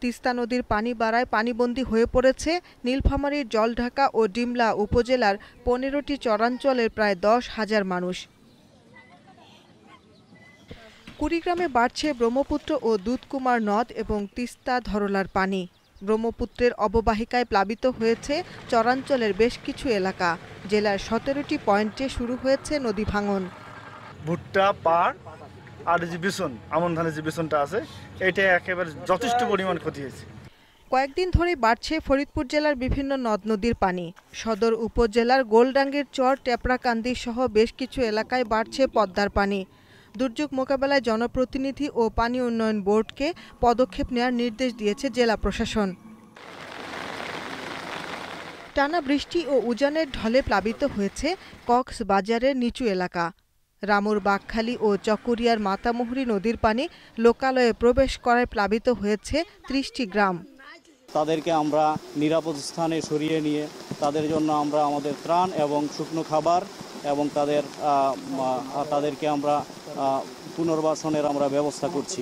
তিস্তা নদীর পানি বাড়ায় পানিবন্দী হয়ে পড়েছে নীলফামারীর জলঢাকা ও ডিমলা উপজেলার 15টি চরাঞ্চলের প্রায় 10,000 মানুষ। কুড়িগ্রামে বাড়ছে ব্রহ্মপুত্র ও দুধকুমার নদ এবং তিস্তা ধরলার পানি। ব্রহ্মপুত্রের অববাহিকায় প্লাবিত হয়েছে চরাঞ্চলের বেশ কিছু এলাকা। জেলার 17টি পয়েন্টে শুরু হয়েছে নদী ভাঙন। ভুট্টা, পাট আর যে বেসন, আমন ধানের যে বেসনটা আছে, এটা একেবারে যথেষ্ট পরিমাণ ক্ষতি হয়েছে। কয়েকদিন ধরে বাড়ছে ফরিদপুর জেলার বিভিন্ন নদ নদীর পানি। সদর উপজেলার গোলডাঙ্গের চর, টেপরাকান্দি সহ বেশ কিছু এলাকায় বাড়ছে পদ্মার পানি। দুর্যোগ মোকাবেলায় জনপ্রতিনিধি ও পানি উন্নয়ন বোর্ডকে পদক্ষেপ নেওয়ার নির্দেশ দিয়েছে জেলা প্রশাসন। টানা বৃষ্টি ও উজানের ঢলে প্লাবিত হয়েছে কক্সবাজারের নিচু এলাকা। রামুর বাকখালী ও চকরিয়ার মাতামুহুরী নদীর পানি লোকালয়ে প্রবেশ করায় প্লাবিত হয়েছে 30টি গ্রাম। তাদেরকে আমরা নিরাপদ স্থানে সরিয়ে নিয়ে তাদের জন্য আমরা আমাদের ত্রাণ এবং শুকনো খাবার এবং তাদেরকে আমরা পুনর্বাসনের আমরা ব্যবস্থা করছি।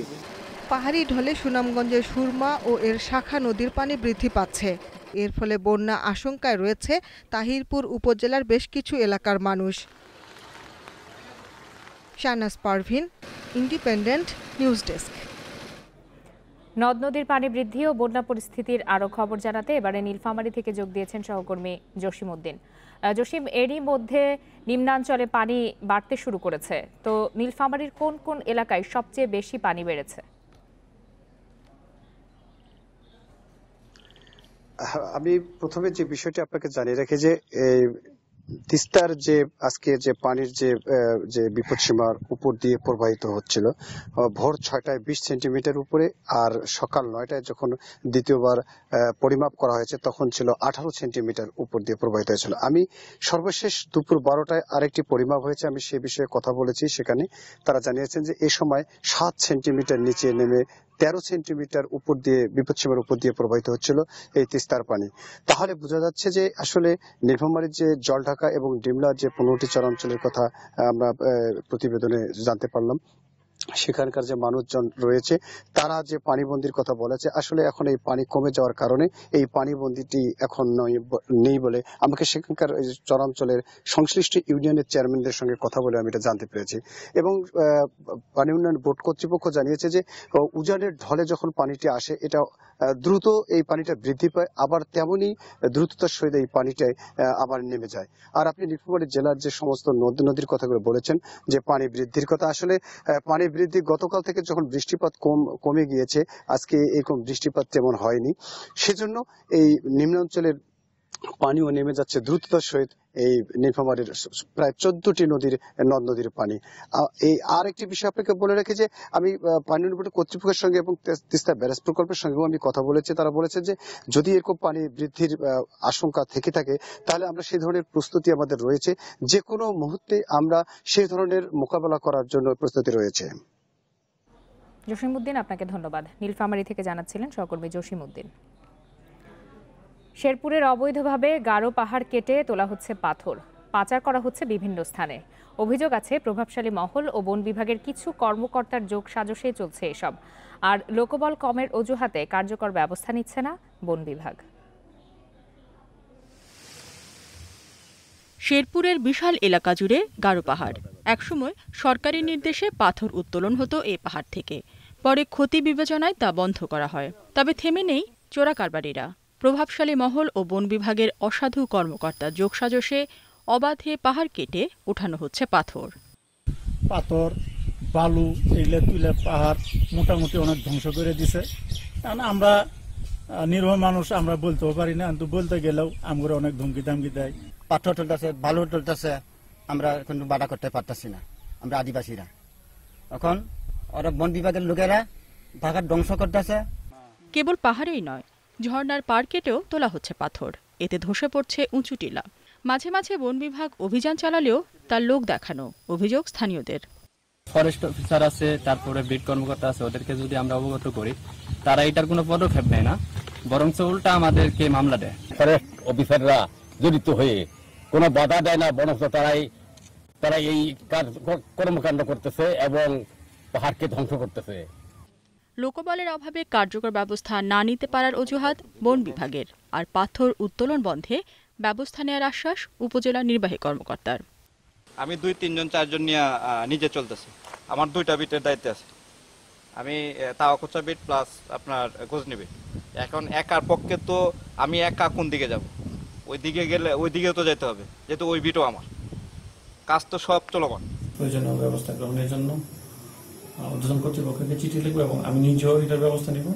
পাহাড়ি ঢলে সুনামগঞ্জের সুরমা ও এর শাখা নদীর পানি বৃদ্ধি পাচ্ছে। এর ফলে বন্যা আশঙ্কায় রয়েছে তাহিরপুর উপজেলার বেশ কিছু এলাকার মানুষ। Shahnaz Parvin, independent news desk. নদ নদীর পানি বৃদ্ধি ও বন্যা পরিস্থিতির আরও খবর জানাতে এবারে নীলফামারী থেকে যোগ দিয়েছেন সহকর্মী জসিম উদ্দিন। জসিম, এরই মধ্যে নিম্নাঞ্চলে পানি বাড়তে শুরু করেছে, তো নীলফামারীর কোন কোন এলাকায় সবচেয়ে বেশি পানি বেড়েছে? আমি প্রথমে যে বিষয়টি আপনাকে জানিয়ে রাখি যে তিস্তার যে আজকে যে পানির যে বিপদসীমার উপর দিয়ে প্রবাহিত হচ্ছিল ভোর 6টায় 20 সেন্টিমিটার উপরে, আর সকাল 9টায় যখন দ্বিতীয়বার পরিমাপ করা হয়েছে তখন ছিল 18 সেন্টিমিটার উপর দিয়ে প্রবাহিত হয়েছিল। আমি সর্বশেষ দুপুর 12টায় আরেকটি পরিমাপ হয়েছে, আমি সে বিষয়ে কথা বলেছি। সেখানে তারা জানিয়েছেন যে এ সময় 7 সেন্টিমিটার নিচে নেমে 13 সেন্টিমিটার উপর দিয়ে বিপদসীমার উপর দিয়ে প্রবাহিত হচ্ছিল এই তিস্তার পানি। তাহলে বোঝা যাচ্ছে যে আসলে নীলফামারীর যে জলঢাকা এবং ডিমলা যে 15টি চরাঞ্চলের কথা আমরা প্রতিবেদনে জানতে পারলাম, সেখানকার যে মানুষজন রয়েছে তারা যে পানিবন্দির কথা বলেছে, আসলে এখন এই পানি কমে যাওয়ার কারণে এই পানিবন্দিটি এখন নেই বলে আমাকে সেখানকার চরাঞ্চলের সংশ্লিষ্ট ইউনিয়নের চেয়ারম্যানদের সঙ্গে কথা বলে আমি এটা জানতে পেরেছি। এবং পানি উন্নয়ন বোর্ড কর্তৃপক্ষ জানিয়েছে যে উজানের ঢলে যখন পানিটি আসে এটা দ্রুত এই পানিটা বৃদ্ধি পায়, আবার তেমনি দ্রুততার সহিত এই পানিটাই আবার নেমে যায়। আর আপনি নীলফামারী জেলার যে সমস্ত নদীর কথাগুলো বলেছেন যে পানি বৃদ্ধির কথা, আসলে পানি বৃদ্ধি গতকাল থেকে যখন বৃষ্টিপাত কমে গিয়েছে, আজকে এরকম বৃষ্টিপাত তেমন হয়নি, সেজন্য এই নিম্নাঞ্চলের পানিও নেমে যাচ্ছে দ্রুততার সহিত এই নীলফামারীর প্রায় 14টি নদ নদীর পানি। এই আর একটি বিষয় আপনাকে বলে রাখি যে আমি পানি উন্নয়ন বোর্ড কর্তৃপক্ষের সঙ্গে এবং তিস্তা ব্যারেজ প্রকল্পের সঙ্গেও আমি কথা বলেছি। তারা বলেছে যে যদি এরকম পানি বৃদ্ধির আশঙ্কা থেকে থাকে তাহলে আমরা সেই ধরনের প্রস্তুতি আমাদের রয়েছে, যে কোনো মুহূর্তে আমরা সেই ধরনের মোকাবেলা করার জন্য প্রস্তুতি রয়েছে। জসিমউদ্দিন, আপনাকে ধন্যবাদ। নীলফামারী থেকে জানাচ্ছিলেন সহকর্মী জসিমউদ্দিন। শেরপুরের অবৈধভাবে গারো পাহাড় কেটে তোলা হচ্ছে পাথর, পাচার করা হচ্ছে বিভিন্ন স্থানে। অভিযোগ আছে প্রভাবশালী মহল ও বন বিভাগের কিছু কর্মকর্তার যোগ সাজশে চলছে এসব। আর লোকবল কমের অজুহাতে কার্যকর ব্যবস্থা নিচ্ছে না বন বিভাগ। শেরপুরের বিশাল এলাকা জুড়ে গারো পাহাড়। একসময় সরকারি নির্দেশে পাথর উত্তোলন হতো এই পাহাড় থেকে, পরে ক্ষতি বিবেচনায় তা বন্ধ করা হয়। তবে থেমে নেই চোরা কারবারিরা। প্রভাবশালী মহল ও বন বিভাগের অসাধু কর্মকর্তা যোগসাজশে অবাধে পাহাড় কেটে উঠানো হচ্ছে পাথর। পাথর বালু এগুলো তুলে পাহাড় মোটামুটি অনেক ধ্বংস করে দিছে। কারণ আমরা নির্ভর মানুষ, আমরা বলতেও পারি না, কিন্তু বলতে গেলেও আমরা অনেক ধমকি দামকি দেয়। পাথর টলতেছে, বালু টলতেছে, আমরা কিন্তু বাধা করতে পারতেছি না। আমরা আদিবাসীরা এখন ওরা বন বিভাগের লোকেরা পাহাড় ধ্বংস করতেছে। কেবল পাহাড়েই নয়, ঝর্ণার পাড় কেটেও তোলা হচ্ছে পাথর। এতে ধসে পড়ছে উঁচু টিলা। মাঝে মাঝে বন বিভাগ অভিযান চালালেও তার লোক দেখানো অভিযোগ স্থানীয়দের। ফরেস্ট অফিসার আছে, তারপরে বিট কর্মকর্তা আছে, ওদেরকে যদি আমরা অবগত করি তারা এটার কোনো পদক্ষেপ নেয় না, বরং উল্টা আমাদেরকে মামলা দেয়। ফরেস্ট অফিসাররা জড়িত হয়ে কোনো বাধা দেয় না, বরং তারা এই কর্মকাণ্ড করতেছে এবং পাহাড়কে ধ্বংস করতেছে। লোকবলের অভাবে কার্যকর ব্যবস্থা না নিতে পারার অজুহাত বন বিভাগের, আর পাথর উত্তোলন বন্ধে ব্যবস্থা নেওয়ার আশ্বাস উপজেলা নির্বাহী কর্মকর্তার। আমি 2, 3 জন 4 জন নিয়ে নিজে চলতেছি। আমার 2টা বিটের দায়িত্বে আছে। আমি তাওয়াকুচা বিট প্লাস আপনার গজনি বিট। এখন একার পক্ষে তো আমি একা কোন দিকে যাব? ওই দিকে গেলে ওই দিকেও তো যেতে হবে, যেহেতু ওই বিটও আমার। কাজ তো সব চলমান। প্রয়োজনীয় ব্যবস্থা গ্রহণের জন্য ঊর্ধ্বতন কর্তৃপক্ষকে চিঠি লিখবো এবং আমি নিজেও এটার ব্যবস্থা নিব,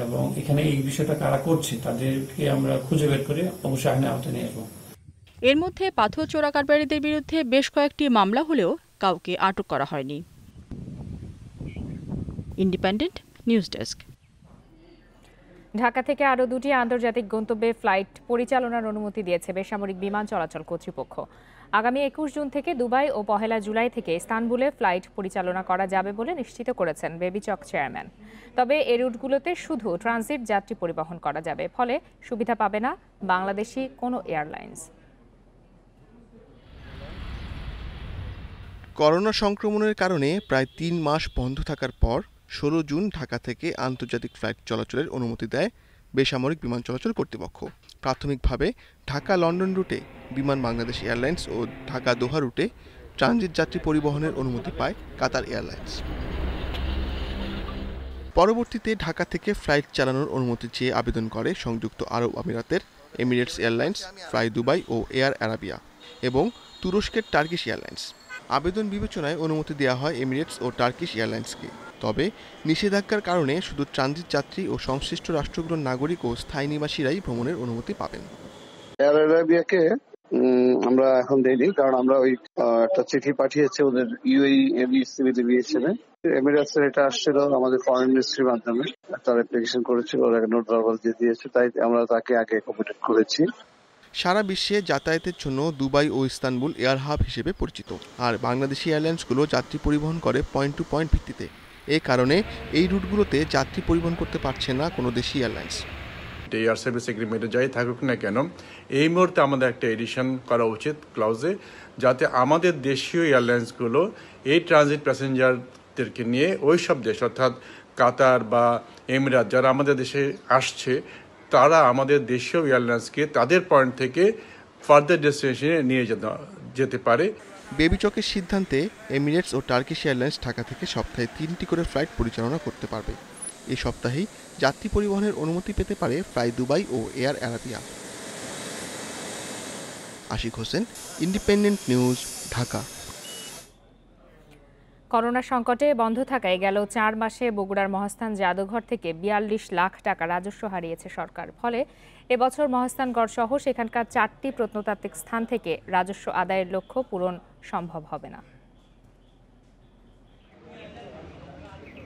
এবং এখানে এই বিষয়টা কারা করছে তাদেরকে আমরা খুঁজে বের করে অবশ্যই আইনের আওতায় নিয়ে আসবো। এর মধ্যে পাথর চোরা কারবারিদের বিরুদ্ধে বেশ কয়েকটি মামলা হলেও কাউকে আটক করা হয়নি। Independent news desk. ঢাকা থেকে আরও 2টি আন্তর্জাতিক গন্তব্যে ফ্লাইট পরিচালনার অনুমতি দিয়েছে বেসামরিক বিমান চলাচল কর্তৃপক্ষ। আগামী 21 জুন থেকে দুবাই ও 1 জুলাই থেকে ইস্তানবুলে ফ্লাইট পরিচালনা করা যাবে বলে নিশ্চিত করেছেন বেবিচক চেয়ারম্যান। তবে এই রুটগুলোতে শুধু ট্রানজিট যাত্রী পরিবহন করা যাবে, ফলে সুবিধা পাবে না বাংলাদেশি কোনো এয়ারলাইন্স। করোনা সংক্রমণের কারণে প্রায় 3 মাস বন্ধ থাকার পর 16 জুন ঢাকা থেকে আন্তর্জাতিক ফ্লাইট চলাচলের অনুমতি দেয় বেসামরিক বিমান চলাচল কর্তৃপক্ষ। প্রাথমিকভাবে ঢাকা লন্ডন রুটে বিমান বাংলাদেশ এয়ারলাইন্স ও ঢাকা দোহা রুটে ট্রানজিট যাত্রী পরিবহনের অনুমতি পায় কাতার এয়ারলাইন্স। পরবর্তীতে ঢাকা থেকে ফ্লাইট চালানোর অনুমতি চেয়ে আবেদন করে সংযুক্ত আরব আমিরাতের এমিরেটস এয়ারলাইন্স, ফ্লাই দুবাই ও এয়ার আরাবিয়া এবং তুরস্কের টার্কিশ এয়ারলাইন্স। আবেদন বিবেচনায় অনুমতি দেওয়া হয় এমিরেটস ও টার্কিশ এয়ারলাইন্সকে। তবে নিষেধাজ্ঞার কারণে শুধু ট্রানজিট যাত্রী ও সংশ্লিষ্ট রাষ্ট্রগুলোর নাগরিক ও স্থায়ী নিবাসীরাই ভ্রমণের অনুমতি পাবেন। এয়ার আরাবিয়াকে আমরা এখন দেইনি, কারণ আমরা ওই একটা চিঠি পাঠিয়েছি ওদের ইউএই হিসেবে। এমিরেটস এটা আসছিল আমাদের ফরেন মিনিস্ট্রির মাধ্যমে, তার অ্যাপ্লিকেশন করেছিল, ওরা নোট ভার্বাল দিয়ে দিয়েছে, তাই আমরা তাকে আগে অ্যাকোমোডেট করেছি। সারা বিশ্বে যাতায়াতের জন্য দুবাই ও ইস্তানবুল এয়ার হাব হিসেবে পরিচিত, আর বাংলাদেশি এয়ারলাইন্সগুলো যাত্রী পরিবহন করে পয়েন্ট টু পয়েন্ট ভিত্তিতে। এই কারণে এই রুটগুলোতে যাত্রী পরিবহন করতে পারছে না কোনো দেশি এয়ারলাইন্স। এয়ার সার্ভিস এগ্রিমেন্টে যাই থাকুক না কেন, এই মুহূর্তে আমাদের একটা এডিশন করা উচিত ক্লাউজে, যাতে আমাদের দেশীয় এয়ারলাইন্সগুলো এই ট্রানজিট প্যাসেঞ্জার এয়ারলাইন্সদেরকে নিয়ে ওই সব দেশ অর্থাৎ কাতার বা এমিরাত যারা আমাদের দেশে আসছে তারা আমাদের দেশীয় এয়ারলাইন্সকে তাদের পয়েন্ট থেকে ফার্দার ডেস্টিনেশনে নিয়ে যেতে পারে। বেবি চকের সিদ্ধান্তে এমিরেটস ও টার্কিশ এয়ারলাইন্স ঢাকা থেকে সপ্তাহে 3টি করে ফ্লাইট পরিচালনা করতে পারবে। এই সপ্তাহেই যাত্রী পরিবহনের অনুমতি পেতে পারে ফ্লাই দুবাই ও air Arabia. Ashik Hossain, independent news, Dhaka. Corona সংকটে বন্ধ থাকায় গেল 4 মাসে বগুড়ার মহাস্থান জাদুঘর থেকে 42 লাখ টাকা রাজস্ব হারিয়েছে সরকার। ফলে এবছর মহাস্থানগড় সহ সেখানকার 4টি প্রত্নতাত্ত্বিক স্থান থেকে রাজস্ব আদায়ের লক্ষ্য পূরণ সম্ভব হবে না।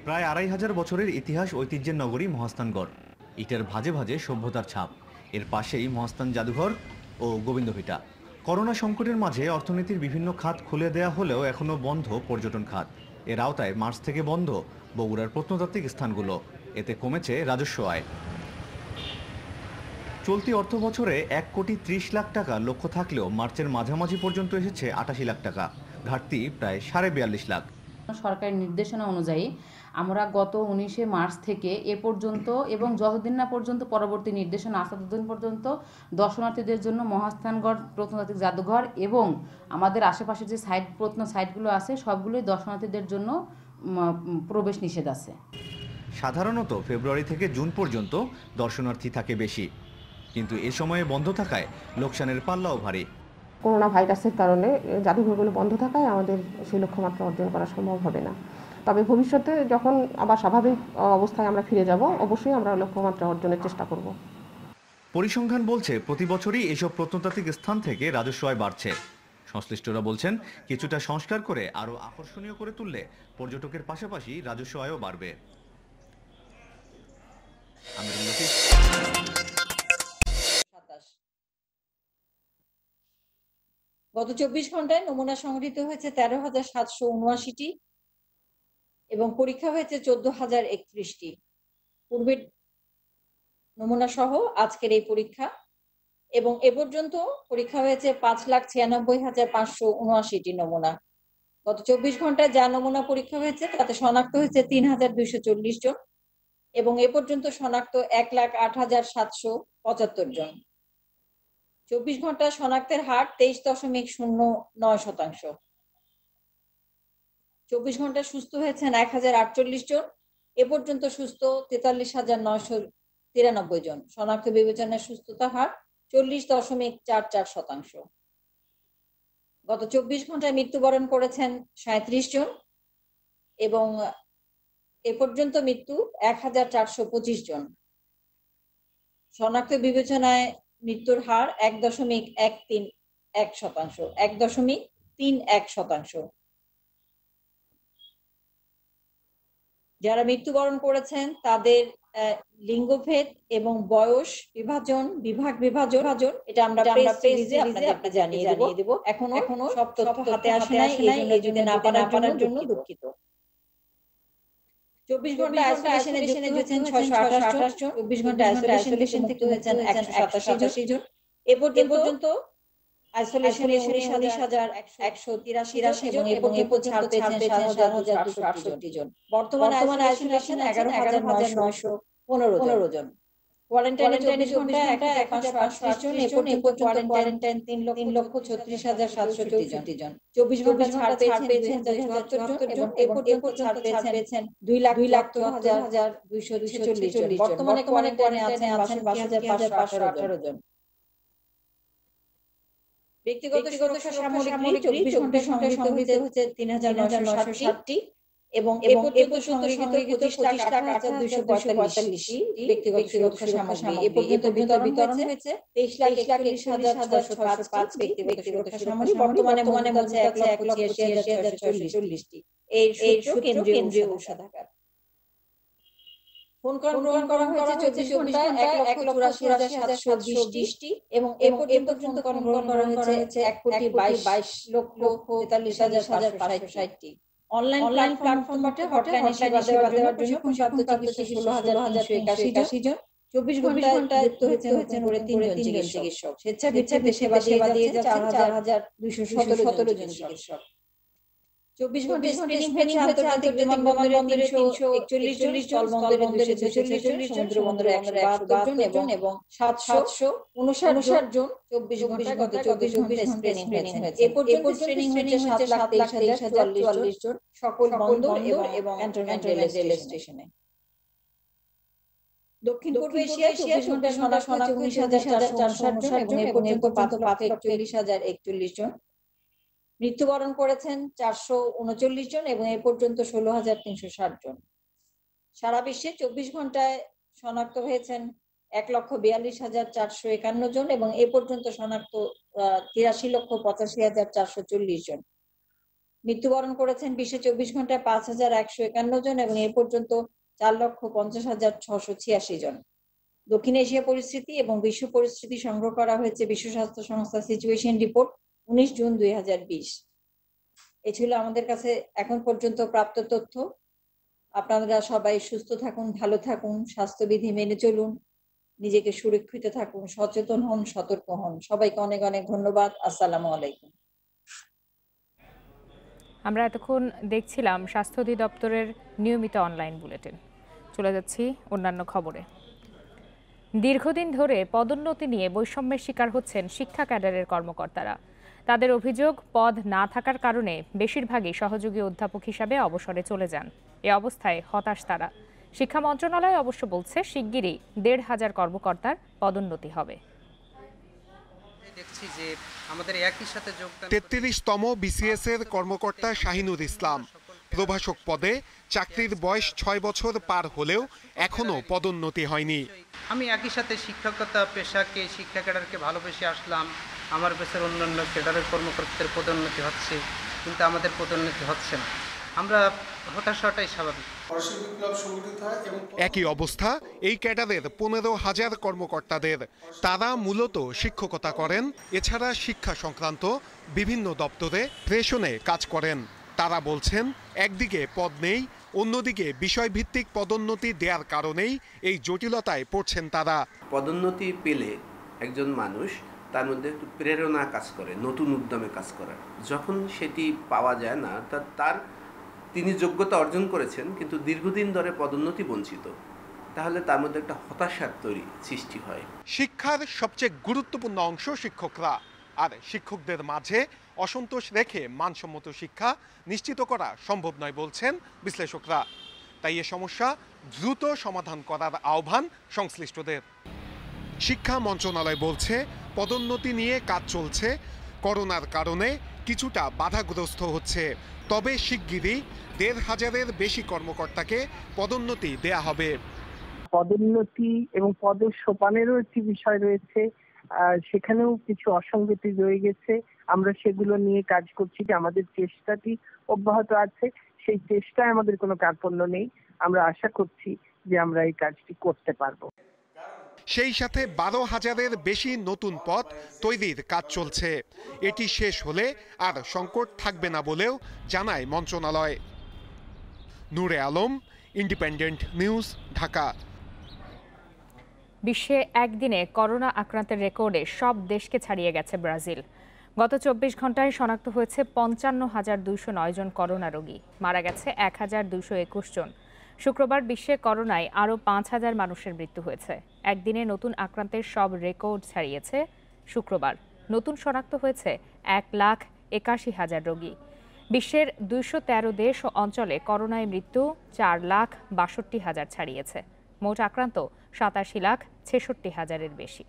প্রায় 2500 বছরের ইতিহাস ঐতিহ্যের নগরী মহাস্থানগড়, ইটের ভাজে ভাজে সভ্যতার ছাপ। এর পাশেই মহাস্থান জাদুঘর ও গোবিন্দভিটা। করোনা সংকটের মাঝে অর্থনীতির বিভিন্ন খাত খুলে দেয়া হলেও এখনও বন্ধ পর্যটন খাত। এর আওতায় মার্চ থেকে বন্ধ বগুড়ার প্রত্নতাত্ত্বিক স্থানগুলো। এতে কমেছে রাজস্ব আয়। চলতি অর্থ বছরে 1,30,00,000 টাকা লক্ষ্য থাকলেও মার্চের মাঝামাঝি পর্যন্ত এসেছে 88 লাখ টাকা, ঘাটতি প্রায় 42.5 লাখ। সরকারের নির্দেশনা অনুযায়ী আমরা গত 19শে মার্চ থেকে এ পর্যন্ত এবং যতদিন না পর্যন্ত পরবর্তী নির্দেশনা আসে ততদিন পর্যন্ত দর্শনার্থীদের জন্য মহাস্থানগড় প্রত্নতাত্ত্বিক জাদুঘর এবং আমাদের আশেপাশে যে প্রত্ন সাইটগুলো আছে সবগুলোই দর্শনার্থীদের জন্য প্রবেশ নিষেধ আছে। সাধারণত ফেব্রুয়ারি থেকে জুন পর্যন্ত দর্শনার্থী থাকে বেশি, কিন্তু এ সময়ে বন্ধ থাকায় লোকসানের পাল্লাও ভারী। করোনা ভাইরাসের কারণে জাদুঘরগুলো বন্ধ থাকায় আমাদের সেই লক্ষ্যমাত্রা অর্জন করা সম্ভব হবে না। তবে ভবিষ্যতে যখন আবার স্বাভাবিক অবস্থায় আমরা ফিরে যাব, অবশ্যই আমরা লক্ষ্যমাত্রা অর্জনের চেষ্টা করব। পরিসংখ্যান বলছে প্রতি বছরই এসব প্রত্নতাত্ত্বিক স্থান থেকে রাজস্ব আয় বাড়ছে। সংশ্লিষ্টরা বলছেন কিছুটা সংস্কার করে আরও আকর্ষণীয় করে তুললে পর্যটকের পাশাপাশি রাজস্ব আয়ও বাড়বে। গত 24 ঘন্টায় নমুনা সংগৃহীত হয়েছে 13,779টি এবং পরীক্ষা হয়েছে 14,031টি। পূর্বের নমুনা সহ আজকের এই পরীক্ষা এবং এ পর্যন্ত পরীক্ষা হয়েছে 5,96,579টি নমুনা। গত 24 ঘন্টায় যা নমুনা পরীক্ষা হয়েছে তাতে শনাক্ত হয়েছে 3,240 জন এবং এ পর্যন্ত শনাক্ত 1,08,775 জন। 24 ঘন্টা শনাক্তের হার 23.09%। 24 ঘন্টা সুস্থ হয়েছেন 1,048 জন, এ পর্যন্ত সুস্থ 43,993 জন। শনাক্ত বিবেচনায় সুস্থতা হার 40.44%। গত 24 ঘন্টায় মৃত্যুবরণ করেছেন 37 জন এবং এ পর্যন্ত মৃত্যু 1,425 জন। শনাক্ত বিবেচনায় মৃত্যুর হার 1.31%। যারা মৃত্যুবরণ করেছেন তাদের লিঙ্গভেদ এবং বয়স বিভাগ বিভাজন এটা আমরা প্রেস রিলিজে আপনাদের জানিয়ে দেব। এখনো সব তথ্য হাতে আসে নাই, এই জন্য না পারার জন্য দুঃখিত। 24 ঘন্টা আইসোলেশনে যুক্ত হয়েছেন 628 জন, 24 ঘন্টা আইসোলেশন থেকে হয়েছেন 187 জন। এ পর্যন্ত আইসোলেশনে 19,183 জন এবং এ পর্যন্ত ছাড় পেয়েছেন 7,268 জন। বর্তমানে আইসোলেশন 11,915 জন। কোয়ারেন্টাইনে 24 ঘন্টা 1,535 জন, এ পর্যন্ত কোয়ারেন্টাইন 3,36,764 জন। 24 ঘন্টা ছাড় পেয়েছেন 74 জন এবং এ পর্যন্ত ছাড় পেয়েছেন 2,74,246 জন। বর্তমানে কোয়ারেন্টাইনে আছেন 62,518 জন। ব্যক্তিগত সুরক্ষা সামগ্রী 24 ঘন্টা সংগৃহীত হচ্ছে 3,960টি এবং এ পর্যন্ত সংগৃহীত 25,245টি ব্যক্তিগত সুরক্ষা সামগ্রী। এ পর্যন্ত বিতরণ হয়েছে 23,81,605 ব্যক্তিগত সুরক্ষা সামগ্রী। বর্তমানে বলছে 1,85,640টি। এই সূত্র কেন্দ্রীয় ঔষধাগার। ফোন কল গ্রহণ করা হয়েছে 24 ঘন্টায় 1,84,720টি এবং এ পর্যন্ত ফোন কল করা হয়েছে 1,22,43,560টি। অনলাইন প্ল্যাটফর্ম হটলাইন সেবা দেওয়ার জন্য প্রশিক্ষণপ্রাপ্ত চিকিৎসক 16,381 জন। 24 ঘন্টায় যুক্ত হয়েছেন 3 জন চিকিৎসক। স্বেচ্ছাভিত্তিক সেবা দিয়ে যাচ্ছেন 4,217 জন চিকিৎসক। 24 ঘন্টা স্ক্রিনিং হয়েছে আন্তর্জাতিক বিমানবন্দরে 341 জন, স্থলবন্দরে 246 জন, সমুদ্র বন্দরে 172 জন এবং 759 জন 24 ঘন্টা গত 24 ঘন্টা স্ক্রিনিং হয়েছে। এ পর্যন্ত স্ক্রিনিং হয়েছে 7,23,044 জন সকল বন্দর এবং ক্যান্টনমেন্ট রেল স্টেশনে। দক্ষিণ পূর্ব এশিয়ায় 24 ঘন্টা শনাক্ত হয়েছে 19,459 জন এবং এ পর্যন্ত 41,041 জন। মৃত্যুবরণ করেছেন 439 জন এবং এ পর্যন্ত 16,360 জন। সারা বিশ্বে 24 ঘন্টায় শনাক্ত হয়েছেন 1,42,451 জন এবং এ পর্যন্ত শনাক্ত 83,85,440 জন। মৃত্যুবরণ করেছেন বিশ্বে 24 ঘন্টায় 5,151 জন এবং এ পর্যন্ত 4,50,686 জন। দক্ষিণ এশিয়া পরিস্থিতি এবং বিশ্ব পরিস্থিতি সংগ্রহ করা হয়েছে বিশ্ব স্বাস্থ্য সংস্থা সিচুয়েশন রিপোর্ট 19 জুন 2020। এ ছিল আমাদের কাছে এখন পর্যন্ত প্রাপ্ত তথ্য। আপনারা সবাই সুস্থ থাকুন, ভালো থাকুন, স্বাস্থ্যবিধি মেনে চলুন, নিজেকে সুরক্ষিত থাকুন, সচেতন হন, সতর্ক হন। সবাইকে অনেক অনেক ধন্যবাদ। আসসালামু আলাইকুম। আমরা এতক্ষণ দেখছিলাম স্বাস্থ্য অধিদপ্তরের নিয়মিত অনলাইন বুলেটিন। চলে যাচ্ছি অন্যান্য খবরে। দীর্ঘদিন ধরে পদোন্নতি নিয়ে বৈষম্যের শিকার হচ্ছেন শিক্ষা ক্যাডারের কর্মকর্তারা। তাদের অভিযোগ, পদ না থাকার কারণে বেশিরভাগই সহযোগী অধ্যাপক হিসাবে অবসরে চলে যান। এ অবস্থায় হতাশ তারা। শিক্ষা মন্ত্রণালয় অবশ্য বলছে শিগগিরই 1,500 কর্মকর্তার পদোন্নতি হবে। 33তম বিসিএস এর কর্মকর্তা শাহিনুর ইসলাম প্রভাষক পদে চাকরির বয়স 6 বছর পার হলেও এখনো পদোন্নতি হয়নি। আমি একই সাথে শিক্ষকতা পেশাকে, শিক্ষা ক্যাডারকে ভালোবেসে আসলাম। আমার পেশার অন্যান্য ক্যাডারের কর্মকর্তাদের পদোন্নতি হচ্ছে, কিন্তু আমাদের পদোন্নতি হচ্ছে না। আমরা হতাশ হওয়াটাই স্বাভাবিক। একই অবস্থা এই ক্যাডারের 15,000 কর্মকর্তাদের। তারা মূলত শিক্ষকতা করেন, এছাড়া শিক্ষা সংক্রান্ত বিভিন্ন দপ্তরে প্রেষণে কাজ করেন। তারা বলছেন, একদিকে পদ নেই, অন্যদিকে বিষয়ভিত্তিক পদোন্নতি দেওয়ার কারণেই এই জটিলতায় পড়ছেন তারা। পদোন্নতি পেলে একজন মানুষ তার মধ্যে একটু প্রেরণা কাজ করে, নতুন উদ্যমে কাজ করার। যখন সেটি পাওয়া যায় না, তিনি যোগ্যতা অর্জন করেছেন কিন্তু দীর্ঘদিন ধরে পদোন্নতি বঞ্চিত, তাহলে তার মধ্যে একটা হতাশার সৃষ্টি হয়। শিক্ষার সবচেয়ে গুরুত্বপূর্ণ অংশ শিক্ষকরা, আর শিক্ষকদের মাঝে অসন্তোষ রেখে মানসম্মত শিক্ষা নিশ্চিত করা সম্ভব নয় বলছেন বিশ্লেষকরা। তাই এ সমস্যা দ্রুত সমাধান করার আহ্বান সংশ্লিষ্টদের। শিক্ষা মন্ত্রণালয় বলছে, পদোন্নতি নিয়ে কাজ চলছে, করোনার কারণে কিছুটা বাধাগ্রস্ত হচ্ছে। তবে শিগগিরই 1,500-এর বেশি কর্মকর্তাকে পদোন্নতি দেয়া হবে। পদোন্নতি এবং পদের সোপানেরও একটি বিষয় রয়েছে, সেখানেও কিছু অসঙ্গতি রয়ে গেছে। আমরা সেগুলো নিয়ে কাজ করছি, যে আমাদের চেষ্টাটি অব্যাহত আছে। সেই চেষ্টায় আমাদের কোনো কার্পণ্য নেই। আমরা আশা করছি যে আমরা এই কাজটি করতে পারবো। সেই সাথে 12,000-এর বেশি নতুন পদ তৈরির কাজ চলছে। এটি শেষ হলে আর সংকট থাকবে না বলেও জানায় মন্ত্রণালয়। নূরে আলম, ইন্ডিপেন্ডেন্ট নিউজ, ঢাকা। বিশ্বে একদিনে করোনা আক্রান্তের রেকর্ডে সব দেশকে ছাড়িয়ে গেছে ব্রাজিল। গত 24 ঘন্টায় শনাক্ত হয়েছে 55,209 জন করোনা রোগী, মারা গেছে 1,221 জন। শুক্রবার বিশ্বে করোনায় আরও 5,000 মানুষের মৃত্যু হয়েছে। একদিনে নতুন আক্রান্তের সব রেকর্ড ছাড়িয়েছে শুক্রবার। নতুন শনাক্ত হয়েছে 1,81,000 রোগী। বিশ্বের 213 দেশ ও অঞ্চলে করোনায় মৃত্যু 4,62,000 ছাড়িয়েছে। মোট আক্রান্ত 87,66,000-এর বেশি।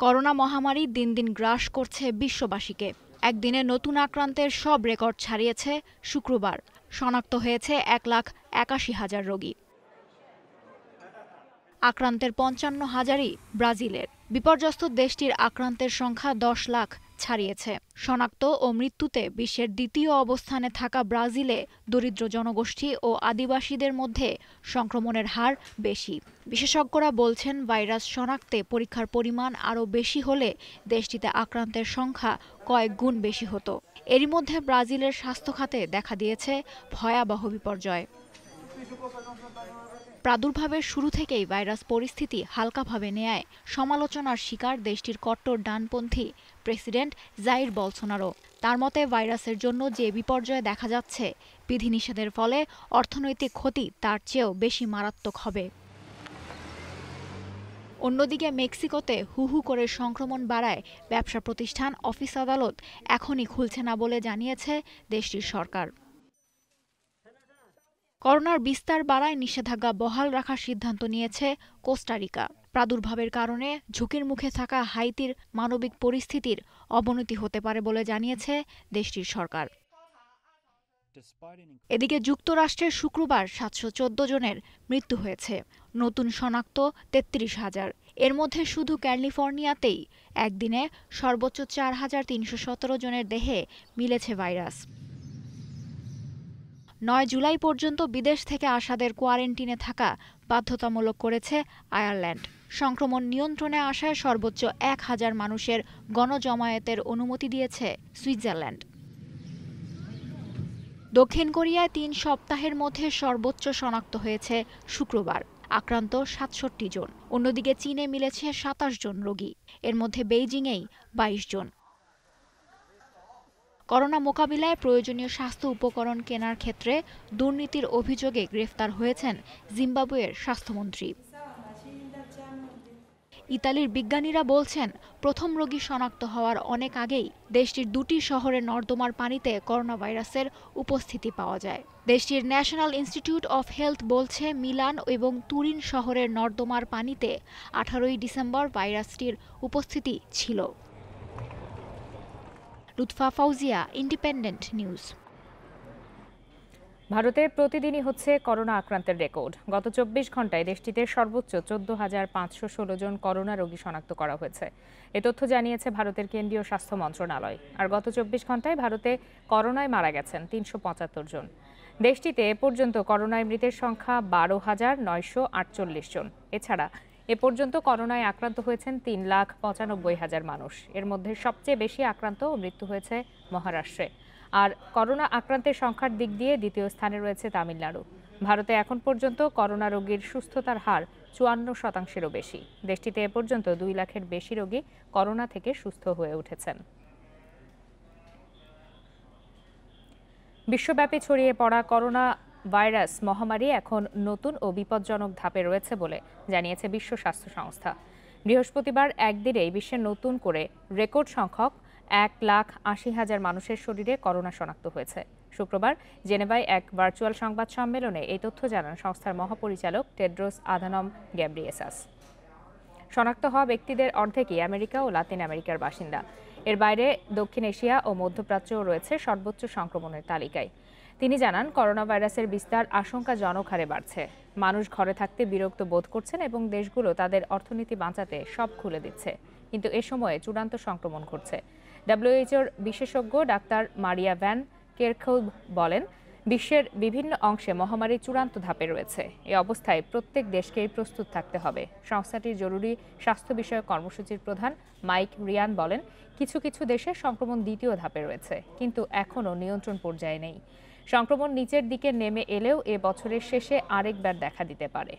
করোনা মহামারী দিন দিন গ্রাস করছে বিশ্ববাসীকে। একদিনে নতুন আক্রান্তের সব রেকর্ড ছাড়িয়েছে শুক্রবার। শনাক্ত হয়েছে 1,81,000 রোগী। আক্রান্তের 55,000-ই ব্রাজিলের। বিপর্যস্ত দেশটির আক্রান্তের সংখ্যা 10 লাখ ছাড়িয়েছে। শনাক্ত ও মৃত্যুতে বিশ্বের দ্বিতীয় অবস্থানে থাকা ব্রাজিলে দরিদ্র জনগোষ্ঠী ও আদিবাসীদের মধ্যে সংক্রমণের হার বেশি। বিশেষজ্ঞরা বলছেন, ভাইরাস শনাক্তে পরীক্ষার পরিমাণ আরও বেশি হলে দেশটিতে আক্রান্তের সংখ্যা কয়েক গুণ বেশি হতো। এরই মধ্যে ব্রাজিলের স্বাস্থ্য খাতে দেখা দিয়েছে ভয়াবহ বিপর্যয়। প্রাদুর্ভাবের শুরু থেকেই ভাইরাস পরিস্থিতি হালকাভাবে নেয়ায় সমালোচনার শিকার দেশটির কট্টর ডানপন্থী প্রেসিডেন্ট জাইর বলসোনারো। তার মতে ভাইরাসের জন্য যে বিপর্যয় দেখা যাচ্ছে, বিধিনিষেধের ফলে অর্থনৈতিক ক্ষতি তার চেয়েও বেশি মারাত্মক হবে। অন্যদিকে মেক্সিকোতে হু হু করে সংক্রমণ বাড়ায় ব্যবসা প্রতিষ্ঠান, অফিস আদালত এখনই খুলছে না বলে জানিয়েছে দেশটির সরকার। করোনার বিস্তার বাড়ায় নিষেধাজ্ঞা বহাল রাখার সিদ্ধান্ত নিয়েছে কোস্টারিকা। প্রাদুর্ভাবের কারণে ঝুঁকির মুখে থাকা হাইতির মানবিক পরিস্থিতির অবনতি হতে পারে বলে জানিয়েছে দেশটির সরকার। এদিকে যুক্তরাষ্ট্রের শুক্রবার ৭১৪ জনের মৃত্যু হয়েছে, নতুন শনাক্ত ৩৩,০০০। এর মধ্যে শুধু ক্যালিফোর্নিয়াতেই একদিনে সর্বোচ্চ ৪,৩১৭ জনের দেহে মিলেছে ভাইরাস। ৯ জুলাই পর্যন্ত বিদেশ থেকে আসাদের কোয়ারেন্টিনে থাকা বাধ্যতামূলক করেছে আয়ারল্যান্ড। সংক্রমণ নিয়ন্ত্রণে আসায় সর্বোচ্চ ১,০০০ মানুষের গণজমায়েতের অনুমতি দিয়েছে সুইজারল্যান্ড। দক্ষিণ কোরিয়ায় ৩ সপ্তাহের মধ্যে সর্বোচ্চ শনাক্ত হয়েছে শুক্রবার, আক্রান্ত ৬৭ জন। অন্যদিকে চীনে মিলেছে ২৭ জন রোগী, এর মধ্যে বেইজিংয়েই ২২ জন। করোনা মোকাবিলায় প্রয়োজনীয় স্বাস্থ্য উপকরণ কেনার ক্ষেত্রে দুর্নীতির অভিযোগে গ্রেফতার হয়েছেন জিম্বাবুয়ের স্বাস্থ্যমন্ত্রী। ইতালির বিজ্ঞানীরা বলছেন, প্রথম রোগী শনাক্ত হওয়ার অনেক আগেই দেশটির ২টি শহরের নর্দমার পানিতে করোনা ভাইরাসের উপস্থিতি পাওয়া যায়। দেশটির ন্যাশনাল ইনস্টিটিউট অফ হেলথ বলছে, মিলান এবং তুরিন শহরের নর্দমার পানিতে ১৮ই ডিসেম্বর ভাইরাসটির উপস্থিতি ছিল। Lutfa Fauzia, independent news. ভারতে প্রতিদিনই হচ্ছে করোনা আক্রান্তের রেকর্ড। গত ২৪ ঘন্টায় দেশটিতে সর্বোচ্চ ১৪,৫১৬ জন করোনা রোগী শনাক্ত করা হয়েছে। এ তথ্য জানিয়েছে ভারতের কেন্দ্রীয় স্বাস্থ্য মন্ত্রণালয়। আর গত ২৪ ঘন্টায় ভারতে করোনায় মারা গেছেন ৩৭৫ জন। দেশটিতে এ পর্যন্ত করোনায় মৃতের সংখ্যা ১২,৯৪৮ জন। এছাড়া এ পর্যন্ত করোনায় আক্রান্ত হয়েছেন ৩,৯৫,০০০ মানুষ। এর মধ্যে সবচেয়ে বেশি আক্রান্ত ও মৃত্যু হয়েছে মহারাষ্ট্রে। আর করোনা আক্রান্তের সংখ্যার দিক দিয়ে দ্বিতীয় স্থানে রয়েছে তামিলনাড়ু। ভারতে এখন পর্যন্ত করোনা রোগীর সুস্থতার হার ৫৪%-এরও বেশি। দেশটিতে এ পর্যন্ত ২ লাখের বেশি রোগী করোনা থেকে সুস্থ হয়ে উঠেছেন। বিশ্বব্যাপী ছড়িয়ে পড়া করোনা ভাইরাস মহামারী এখন নতুন ও বিপজ্জনক ধাপে রয়েছে বলে জানিয়েছে বিশ্ব স্বাস্থ্য সংস্থা। বৃহস্পতিবার একদিনেই বিশ্বের নতুন করে রেকর্ড সংখ্যক ১,৮০,০০০ মানুষের শরীরে করোনা শনাক্ত হয়েছে। শুক্রবার জেনেভায় এক ভার্চুয়াল সংবাদ সম্মেলনে এই তথ্য জানান সংস্থার মহাপরিচালক টেড্রোস আধানম গ্যাব্রিয়েসাস। শনাক্ত হওয়া ব্যক্তিদের অর্ধেকই আমেরিকা ও লাতিন আমেরিকার বাসিন্দা। এর বাইরে দক্ষিণ এশিয়া ও মধ্যপ্রাচ্যও রয়েছে সর্বোচ্চ সংক্রমণের তালিকায়। তিনি জানান, করোনা ভাইরাসের বিস্তার আশঙ্কাজনক হারে বাড়ছে। মানুষ ঘরে থাকতে বিরক্ত বোধ করছেন এবং দেশগুলো তাদের অর্থনীতি বাঁচাতে সব খুলে দিচ্ছে। কিন্তু এ সময়ে চূড়ান্ত সংক্রমণ ঘটছে। ডব্লিউএইচওর বিশেষজ্ঞ ডাক্তার মারিয়া ভ্যান কেরখৌব বলেন, বিশ্বের বিভিন্ন অংশে মহামারী চূড়ান্ত ধাপে রয়েছে। এই অবস্থায় প্রত্যেক দেশকেই প্রস্তুত থাকতে হবে। সংস্থাটির জরুরি স্বাস্থ্য বিষয়ক কর্মসূচির প্রধান মাইক রিয়ান বলেন, কিছু কিছু দেশে সংক্রমণ দ্বিতীয় ধাপে রয়েছে, কিন্তু এখনও নিয়ন্ত্রণ পর্যায়ে নেই। সংক্রমণ নিচের দিকে নেমে এলেও এ বছরের শেষে আরেকবার দেখা দিতে পারে।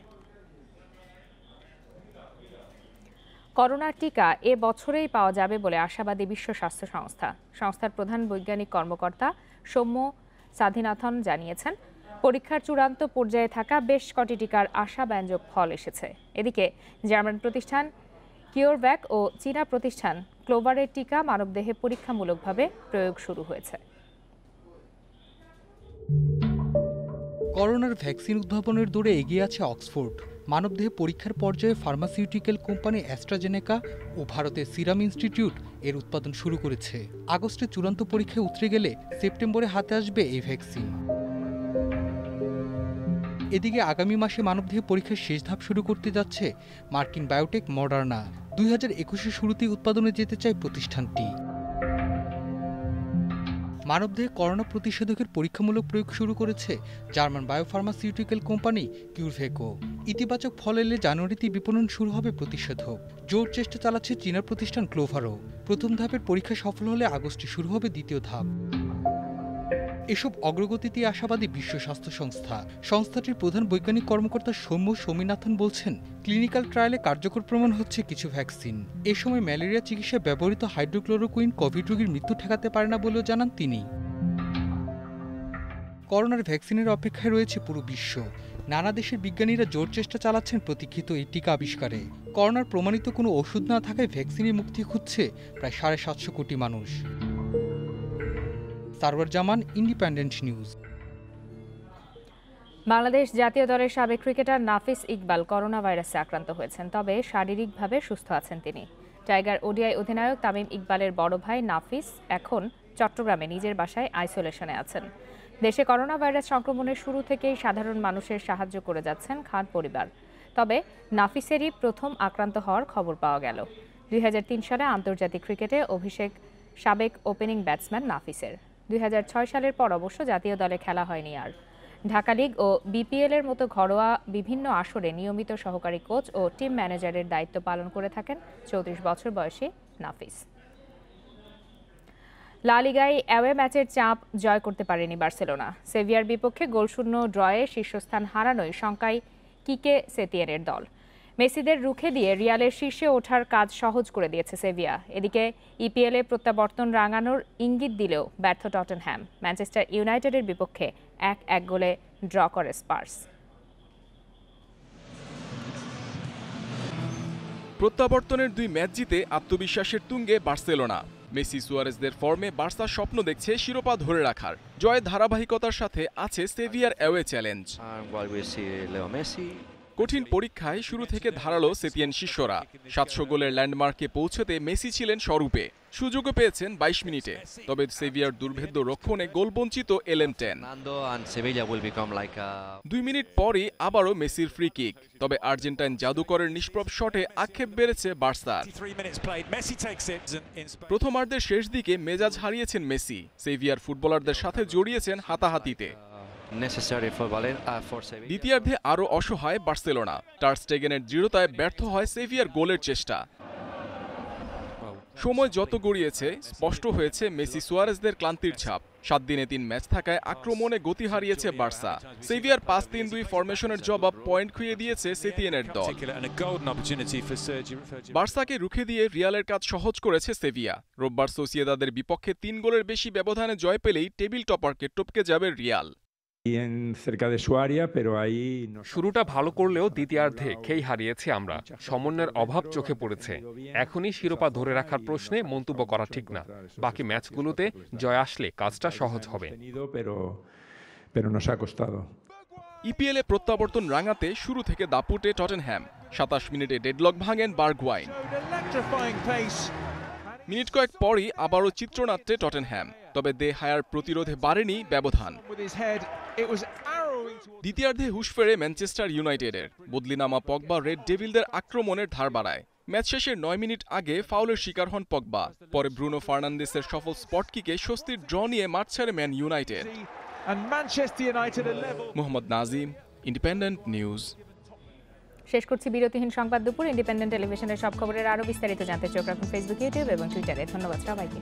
করোনার টিকা এ বছরেই পাওয়া যাবে বলে আশাবাদী বিশ্ব স্বাস্থ্য সংস্থা। সংস্থার প্রধান বৈজ্ঞানিক কর্মকর্তা সৌম্য সাধিনাথন জানিয়েছেন, পরীক্ষার চূড়ান্ত পর্যায়ে থাকা বেশ কটি টিকার আশাব্যঞ্জক ফল এসেছে। এদিকে জার্মান প্রতিষ্ঠান কিওরভ্যাক ও চীনা প্রতিষ্ঠান ক্লোভারের টিকা মানবদেহে পরীক্ষামূলকভাবে প্রয়োগ শুরু হয়েছে। করোনার ভ্যাকসিন উদ্ভাবনের দৌড়ে এগিয়ে আছে অক্সফোর্ড। মানবদেহে পরীক্ষার পর্যায়ে ফার্মাসিউটিক্যাল কোম্পানি অ্যাস্ট্রাজেনেকা ও ভারতের সিরাম ইনস্টিটিউট এর উৎপাদন শুরু করেছে। আগস্টে চূড়ান্ত পরীক্ষায় উতরে গেলে সেপ্টেম্বরে হাতে আসবে এই ভ্যাকসিন। এদিকে আগামী মাসে মানবদেহে পরীক্ষার শেষ ধাপ শুরু করতে যাচ্ছে মার্কিন বায়োটেক মডার্না। 2021-এর শুরুতেই উৎপাদনে যেতে চায় প্রতিষ্ঠানটি। মানবদেহে করোনা প্রতিষেধকের পরীক্ষামূলক প্রয়োগ শুরু করেছে জার্মান বায়োফার্মাসিউটিক্যাল কোম্পানি কিউরভ্যাকও। ইতিবাচক ফল এলে জানুয়ারিতেই বিপণন শুরু হবে প্রতিষেধক। জোর চেষ্টা চালাচ্ছে চীনা প্রতিষ্ঠান ক্লোভারও। প্রথম ধাপের পরীক্ষা সফল হলে আগস্টে শুরু হবে দ্বিতীয় ধাপ। এসব অগ্রগতিতে আশাবাদী বিশ্ব স্বাস্থ্য সংস্থা। সংস্থাটির প্রধান বৈজ্ঞানিক কর্মকর্তা সৌম্য স্বামীনাথন বলছেন, ক্লিনিক্যাল ট্রায়ালে কার্যকর প্রমাণ হচ্ছে কিছু ভ্যাকসিন। এ সময় ম্যালেরিয়া চিকিৎসায় ব্যবহৃত হাইড্রোক্লোরোকুইন কোভিড রোগীর মৃত্যু ঠেকাতে পারে না বলেও জানান তিনি। করোনার ভ্যাকসিনের অপেক্ষায় রয়েছে পুরো বিশ্ব। নানা দেশের বিজ্ঞানীরা জোর চেষ্টা চালাচ্ছেন প্রতীক্ষিত এই টিকা আবিষ্কারে। করোনার প্রমাণিত কোনো ওষুধ না থাকায় ভ্যাকসিনের মুক্তি খুঁজছে প্রায় 750 কোটি মানুষ। সারওয়ার জামান, ইন্ডিপেন্ডেন্ট নিউজ। বাংলাদেশ জাতীয় দলের সাবেক ক্রিকেটার নাফিস ইকবাল করোনা ভাইরাসে আক্রান্ত হয়েছেন, তবে শারীরিকভাবে সুস্থ আছেন তিনি। টাইগার ওডিআই অধিনায়ক তামিম ইকবালের বড় ভাই নাফিস এখন চট্টগ্রামে নিজের বাসায় আইসোলেশনে আছেন। দেশে করোনা ভাইরাস সংক্রমণের শুরু থেকেই সাধারণ মানুষের সাহায্য করে যাচ্ছেন খান পরিবার। তবে নাফিসেরই প্রথম আক্রান্ত হওয়ার খবর পাওয়া গেল। 2003 সালে আন্তর্জাতিক ক্রিকেটে অভিষেক সাবেক ওপেনিং ব্যাটসম্যান নাফিসের। 2006 সালের পর অবশ্য জাতীয় দলে খেলা হয়নি আর। ঢাকা লিগ ও বিপিএল এর মতো ঘরোয়া বিভিন্ন আসরে নিয়মিত সহকারী কোচ ও টিম ম্যানেজারের দায়িত্ব পালন করে থাকেন 34 বছর বয়সী নাফিস। লা লিগায় অ্যাওয়ে ম্যাচের চাপ জয় করতে পারেনি বার্সেলোনা। সেভিয়ার বিপক্ষে গোলশূন্য ড্রয়ে শীর্ষস্থান হারানোই শঙ্কায় কিকে সেতিয়ানের দল। মেসিদের রুখে দিয়ে রিয়ালের শীর্ষে ওঠার কাজ সহজ করে দিয়েছে সেভিয়া। এদিকে ইপিএলে প্রত্যাবর্তন রাঙানোর ইঙ্গিত দিলেও ব্যর্থ টটেনহ্যাম। ম্যানচেস্টার ইউনাইটেডের বিপক্ষে 1-1 গোলে ড্র করে স্পার্স। প্রত্যাবর্তনের 2 ম্যাচ জিতে আত্মবিশ্বাসের তুঙ্গে বার্সেলোনা। মেসি সুয়ারেজদের ফর্মে বার্সা স্বপ্ন দেখছে শিরোপা ধরে রাখার। জয়ের ধারাবাহিকতার সাথে আছে সেভিয়ার অ্যাওয়ে চ্যালেঞ্জ। কঠিন পরীক্ষায় শুরু থেকে ধারালো সেতিয়ান শিষ্যরা। 700 গোলের ল্যান্ডমার্কে পৌঁছতে মেসি ছিলেন স্বরূপে। সুযোগও পেয়েছেন 22 মিনিটে, তবে সেভিয়ার দুর্ভেদ্য রক্ষণে গোলবঞ্চিত এলেম10। 2 মিনিট পরই আবারও মেসির ফ্রি কিক, তবে আর্জেন্টাইন জাদুকরের নিষ্প্রভ শটে আক্ষেপ বেড়েছে বার্সার। প্রথমার্ধের শেষ দিকে মেজাজ হারিয়েছেন মেসি। সেভিয়ার ফুটবলারদের সাথে জড়িয়েছেন হাতাহাতিতে। দ্বিতীয়ার্ধে আরও অসহায় বার্সেলোনা। টার স্টেগেনের দৃঢ়তায় ব্যর্থ হয় সেভিয়ার গোলের চেষ্টা। সময় যত গড়িয়েছে স্পষ্ট হয়েছে মেসি সুয়ারেজদের ক্লান্তির ছাপ। 7 দিনে 3 ম্যাচ থাকায় আক্রমণে গতি হারিয়েছে বার্সা। সেভিয়ার 5-3-2 ফরমেশনের জবাব পয়েন্ট খুইয়ে দিয়েছে সেতিয়ানের দল। বার্সাকে রুখে দিয়ে রিয়ালের কাজ সহজ করেছে সেভিয়া। রোববার সোসিয়েদাদের বিপক্ষে 3 গোলের বেশি ব্যবধানে জয় পেলেই টেবিল টপারকে টপকে যাবে রিয়াল। শুরুটা ভালো করলেও দ্বিতীয়ার্ধে খেই হারিয়েছি আমরা। সমন্বয়ের অভাব চোখে পড়েছে। এখনই শিরোপা ধরে রাখার প্রশ্নে মন্তব্য করা ঠিক না। বাকি ম্যাচগুলোতে জয় আসলে কাজটা সহজ হবে। ইপিএলে প্রত্যাবর্তন রাঙাতে শুরু থেকে দাপুটে টটেনহ্যাম। 27 মিনিটে ডেডলক ভাঙেন বার্গওয়াইন। মিনিট কয়েক পরই আবারও চিত্রনাট্যে টটেনহ্যাম, তবে দে হায়ার প্রতিরোধে বাড়েনি ব্যবধান। দ্বিতীয়ার্ধে হুঁশ ফেরে ম্যানচেস্টার ইউনাইটেডের। বদলি নামা পগবা রেড ডেভিলদের আক্রমণের ধার বাড়ায়। ম্যাচ শেষের 9 মিনিট আগে ফাউলের শিকার হন পগবা। পরে ব্রুনো ফার্নান্দেসের সফল স্পট কিকে স্বস্তির ড্র নিয়ে মাঠ ছাড়ে man United. Mohammad Nazim, independent news. শেষ করছি বিরতিহীন সংবাদ দুপুর। ইন্ডিপেন্ডেন্ট টেলিভিশনের সব খবরের আরও বিস্তারিত জানতে চোখ রাখুন ফেসবুক, ইউটিউব এবং টুইটারে। ধন্যবাদ সবাইকে।